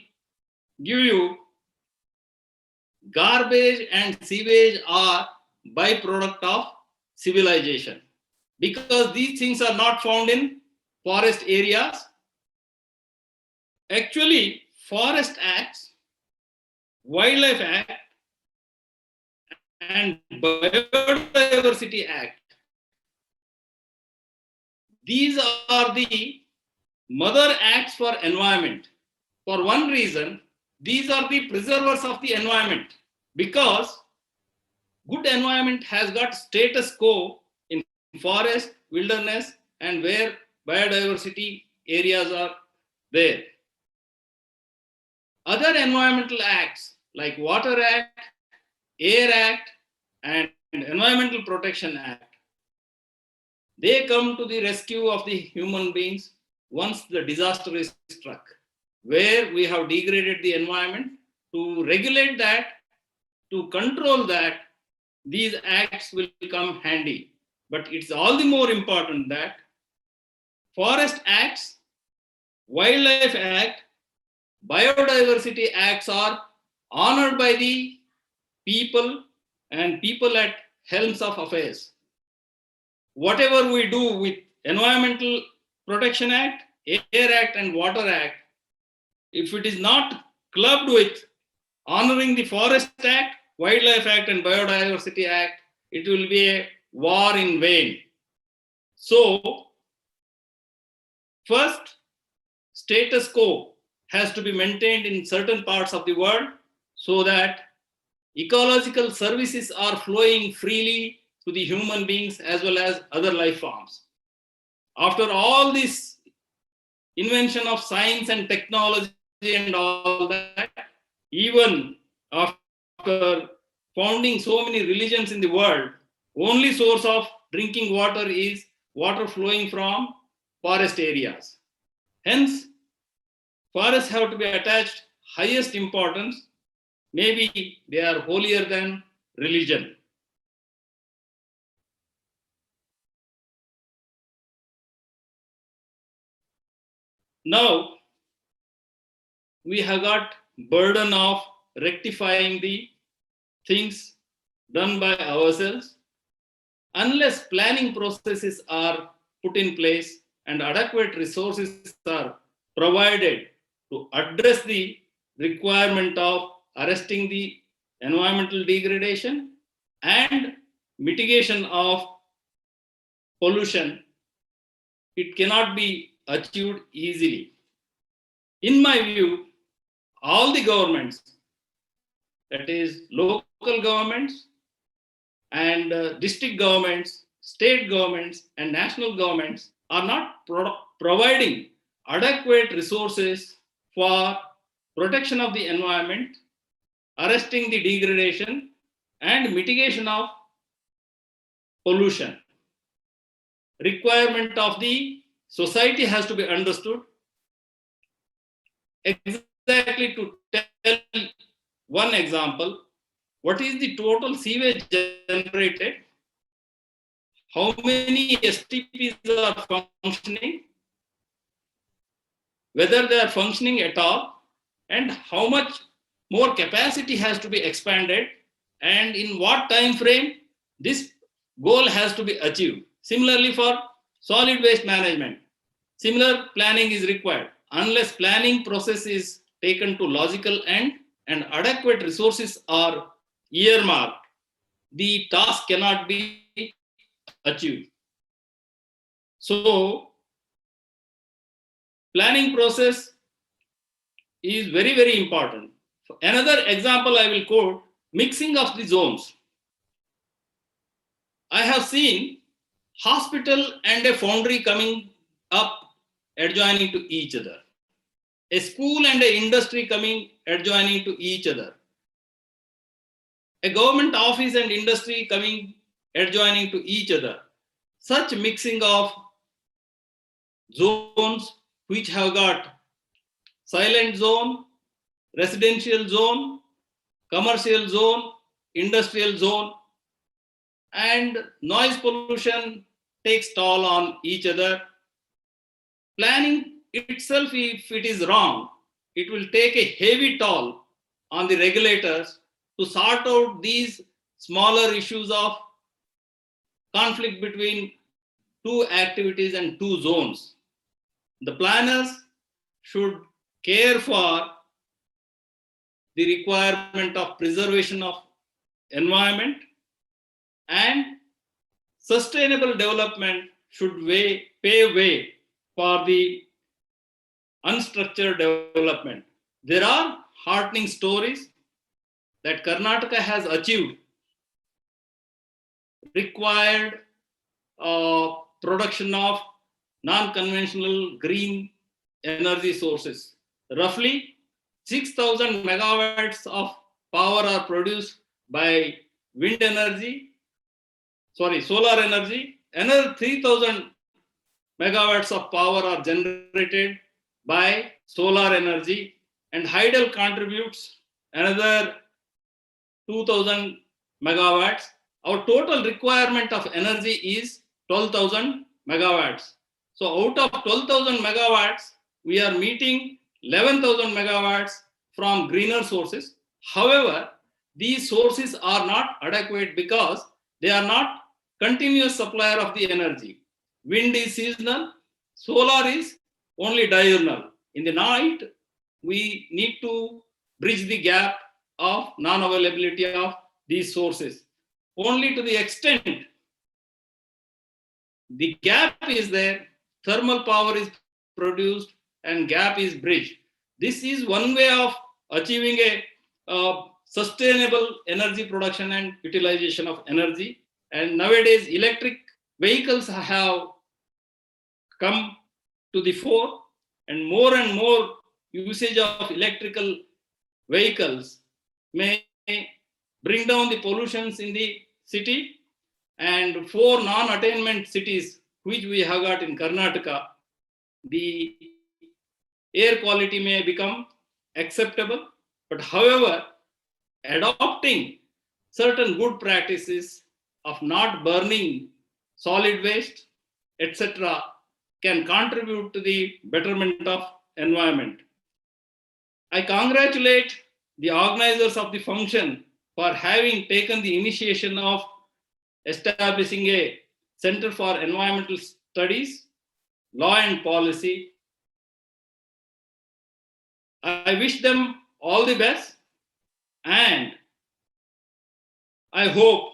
give you, garbage and sewage are byproduct of civilization because these things are not found in forest areas. Actually, Forest Acts, Wildlife Act, and Biodiversity Act, these are the mother acts for environment. For one reason, these are the preservers of the environment because good environment has got status quo in forest, wilderness, and where biodiversity areas are there. Other environmental acts like Water Act, Air Act, and Environmental Protection Act, they come to the rescue of the human beings once the disaster is struck, where we have degraded the environment. To regulate that, to control that, these acts will come handy. But it's all the more important that Forest Acts, Wildlife Act, Biodiversity Acts are honored by the people and people at helms of affairs. Whatever we do with Environmental Protection Act, Air Act, and Water Act, if it is not clubbed with honoring the Forest Act, Wildlife Act, and Biodiversity Act, it will be a war in vain. So, first, status quo has to be maintained in certain parts of the world so that ecological services are flowing freely to the human beings as well as other life forms. After all this invention of science and technology and all that, even after founding so many religions in the world, only source of drinking water is water flowing from forest areas. Hence, forests have to be attached highest importance. Maybe they are holier than religion. Now, we have got burden of rectifying the things done by ourselves. Unless planning processes are put in place and adequate resources are provided to address the requirement of arresting the environmental degradation and mitigation of pollution, it cannot be achieved easily. In my view, all the governments, that is local governments and district governments, state governments, and national governments are not providing adequate resources for protection of the environment, arresting the degradation, and mitigation of pollution. Requirement of the society has to be understood. Exactly, to tell one example, what is the total sewage generated? How many STPs are functioning? Whether they are functioning at all, and how much more capacity has to be expanded, and in what time frame this goal has to be achieved. Similarly, for solid waste management, similar planning is required. Unless planning process is taken to logical end and adequate resources are earmarked, the task cannot be achieved. So, planning process is very, very important. Another example I will quote, mixing of the zones. I have seen hospital and a foundry coming up adjoining to each other. A school and an industry coming adjoining to each other. A government office and industry coming adjoining to each other. Such mixing of zones which have got silent zone, residential zone, commercial zone, industrial zone, and noise pollution takes toll on each other. Planning itself, if it is wrong, it will take a heavy toll on the regulators to sort out these smaller issues of conflict between two activities and two zones. The planners should care for the requirement of preservation of environment, and sustainable development should pave way for the unstructured development. There are heartening stories that Karnataka has achieved required production of non-conventional green energy sources. Roughly 6,000 megawatts of power are produced by solar energy. Another 3,000 megawatts of power are generated by solar energy, and Hydel contributes another 2,000 megawatts. Our total requirement of energy is 12,000 megawatts. So out of 12,000 megawatts, we are meeting 11,000 megawatts from greener sources. However, these sources are not adequate because they are not continuous supplier of the energy. Wind is seasonal, solar is only diurnal. In the night, we need to bridge the gap of non-availability of these sources. Only to the extent the gap is there, thermal power is produced and gap is bridged. This is one way of achieving a sustainable energy production and utilization of energy. And nowadays, electric vehicles have come to the fore, and more usage of electrical vehicles may bring down the pollutions in the city. And 4 non-attainment cities which we have got in Karnataka, the air quality may become acceptable. But however, adopting certain good practices of not burning solid waste, etc., can contribute to the betterment of environment. I congratulate the organizers of the function for having taken the initiation of establishing a Center for Environmental Studies, Law and Policy. I wish them all the best, and I hope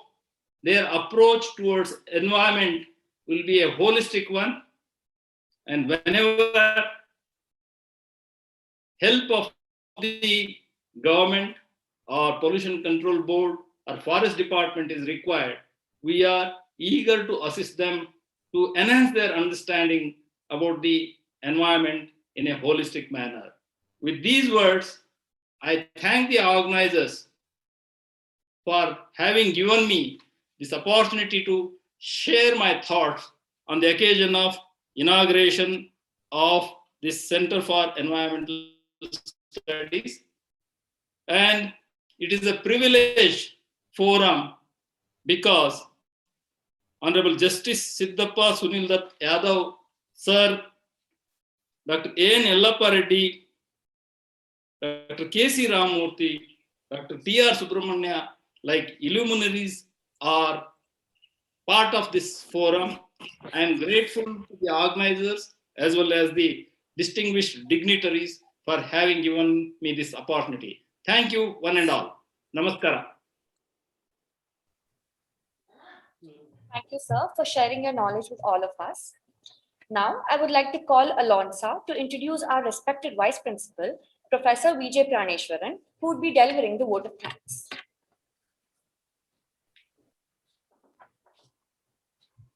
their approach towards environment will be a holistic one, and whenever help of the government or pollution control board or forest department is required, we are eager to assist them to enhance their understanding about the environment in a holistic manner. With these words, I thank the organizers for having given me this opportunity to share my thoughts on the occasion of inauguration of this Center for Environmental Studies. And it is a privileged forum because Honorable Justice Siddhappa Sunil Dutt Yadav Sir, Dr. A.N. Yellappa Reddy, Dr. K.C. Ramamurthy, Dr. T.R. Subramania, like illuminaries are part of this forum. I am grateful to the organizers as well as the distinguished dignitaries for having given me this opportunity. Thank you, one and all. Namaskara. Thank you, sir, for sharing your knowledge with all of us. Now, I would like to call Alonsa to introduce our respected Vice Principal, Professor Vijay Praneshwaran, who would be delivering the vote of thanks.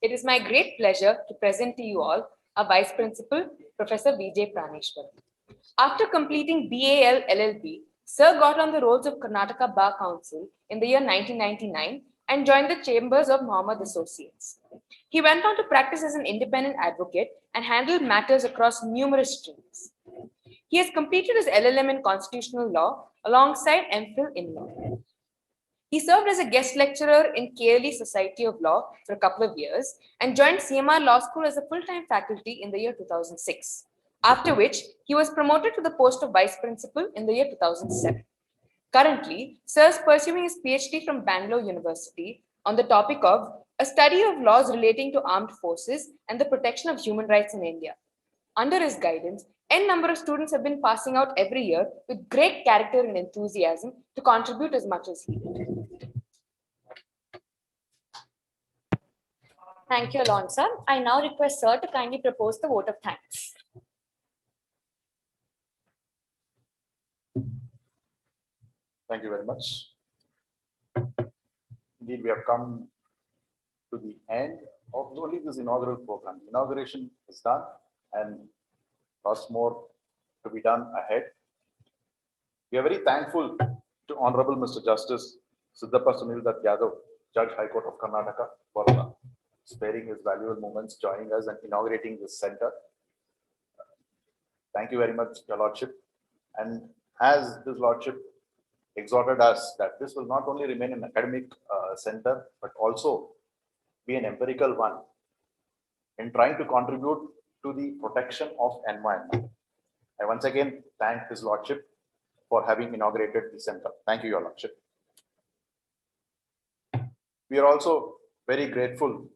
It is my great pleasure to present to you all our Vice Principal, Professor Vijay Praneshwaran. After completing BAL LLB, Sir got on the rolls of Karnataka Bar Council in the year 1999 and joined the chambers of Mohammed Associates. He went on to practice as an independent advocate and handled matters across numerous streams. He has completed his LLM in Constitutional Law alongside MPhil in law. He served as a guest lecturer in KLE Society of Law for a couple of years and joined CMR Law School as a full-time faculty in the year 2006, after which he was promoted to the post of vice principal in the year 2007. Currently, Sir is pursuing his PhD from Bangalore University on the topic of a study of laws relating to armed forces and the protection of human rights in India. Under his guidance, n number of students have been passing out every year with great character and enthusiasm to contribute as much as he did. Thank you, Alonso. I now request Sir to kindly propose the vote of thanks. Thank you very much. Indeed, we have come to the end of only this inaugural program. Inauguration is done and lots more to be done ahead. We are very thankful to Honorable Mr. Justice Siddhappa Sunil Dutt Yadav, Judge High Court of Karnataka, for sparing his valuable moments, joining us and inaugurating this center. Thank you very much, Your Lordship. And as this Lordship exhorted us that this will not only remain an academic center, but also be an empirical one in trying to contribute to the protection of environment. I once again thank His Lordship for having inaugurated the center. Thank you, Your Lordship. We are also very grateful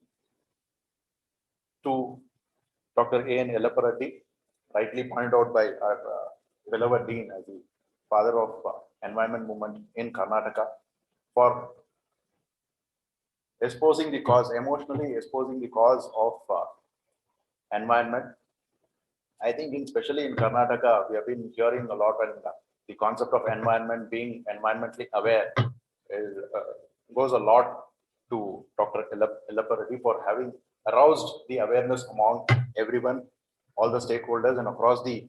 to Dr. A.N. Yellappa, rightly pointed out by our beloved Dean as the father of environment movement in Karnataka, for espousing the cause, emotionally espousing the cause of environment. I think especially in Karnataka, we have been hearing a lot, and the concept of environment, being environmentally aware, goes a lot to Dr. Yellappa for having aroused the awareness among everyone, all the stakeholders, and across the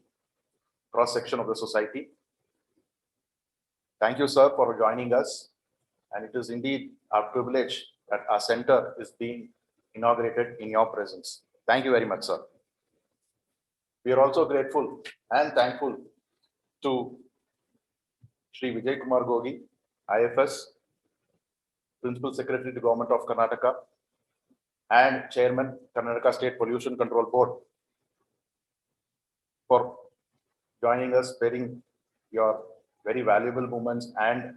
cross section of the society. Thank you, sir, for joining us. And it is indeed our privilege that our center is being inaugurated in your presence. Thank you very much, sir. We are also grateful and thankful to Shri Vijay Kumar Gogi, IFS, Principal Secretary to Government of Karnataka, and Chairman, Karnataka State Pollution Control Board, for joining us, sparing your very valuable moments and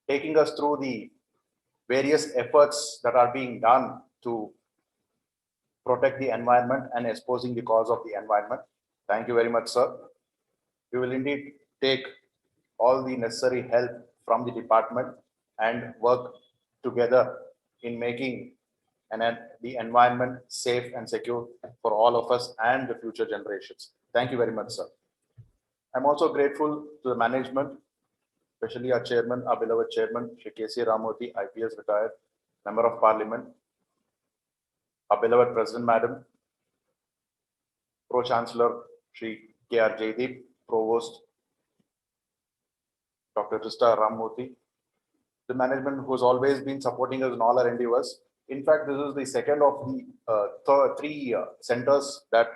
taking us through the various efforts that are being done to protect the environment and espousing the cause of the environment. Thank you very much, sir. We will indeed take all the necessary help from the department and work together in making the environment safe and secure for all of us and the future generations. Thank you very much, sir. I'm also grateful to the management, especially our chairman, our beloved chairman, Shri K.C. Ramamurthy, IPS retired, Member of Parliament, our beloved President Madam, Pro Chancellor Shri K.R. Jaideep, Provost Dr. Trista Ramamurthy, the management who has always been supporting us in all our endeavors. In fact, this is the second of the three centers that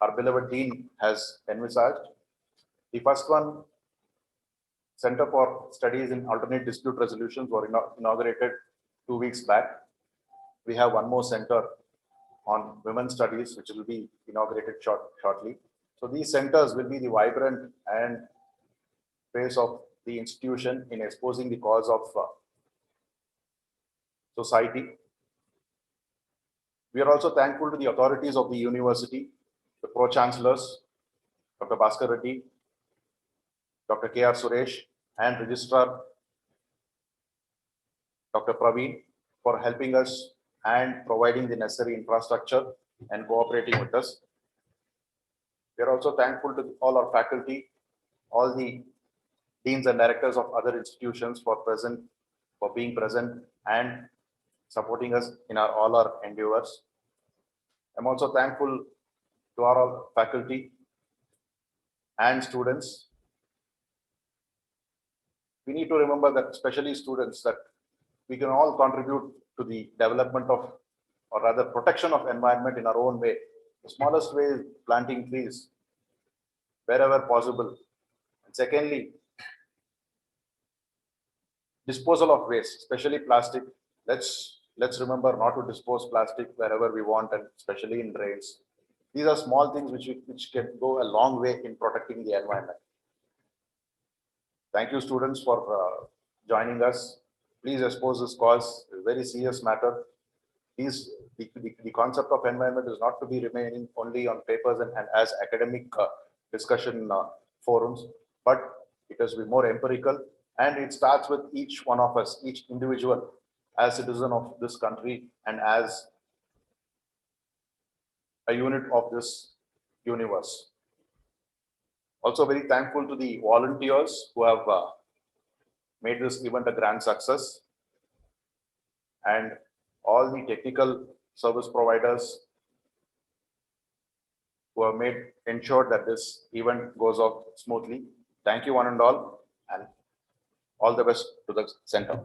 our beloved Dean has envisaged. The first one, Center for Studies in Alternate Dispute Resolutions, were inaugurated 2 weeks back. We have one more center on women's studies, which will be inaugurated shortly. So these centers will be the vibrant and face of the institution in exposing the cause of society. We are also thankful to the authorities of the university, the pro-chancellors, Dr. Bhaskar Reddy, Dr. K.R. Suresh, and Registrar Dr. Praveen, for helping us and providing the necessary infrastructure and cooperating with us. We are also thankful to all our faculty, all the deans and directors of other institutions for being present and supporting us in all our endeavors. I'm also thankful to our faculty and students. We need to remember that, especially students, that we can all contribute to the development of, or rather protection of, environment in our own way. The smallest way is planting trees wherever possible, secondly, disposal of waste, especially plastic. Let's remember not to dispose plastic wherever we want, and especially in drains. These are small things which can go a long way in protecting the environment. Thank you, students, for joining us. Please expose this cause, a very serious matter. The concept of environment is not to be remaining only on papers and as academic discussion forums, but it has to be more empirical, and it starts with each one of us, each individual as citizen of this country and as a unit of this universe. Also very thankful to the volunteers who have made this event a grand success, and all the technical service providers who have ensured that this event goes off smoothly. Thank you one and all the best to the center.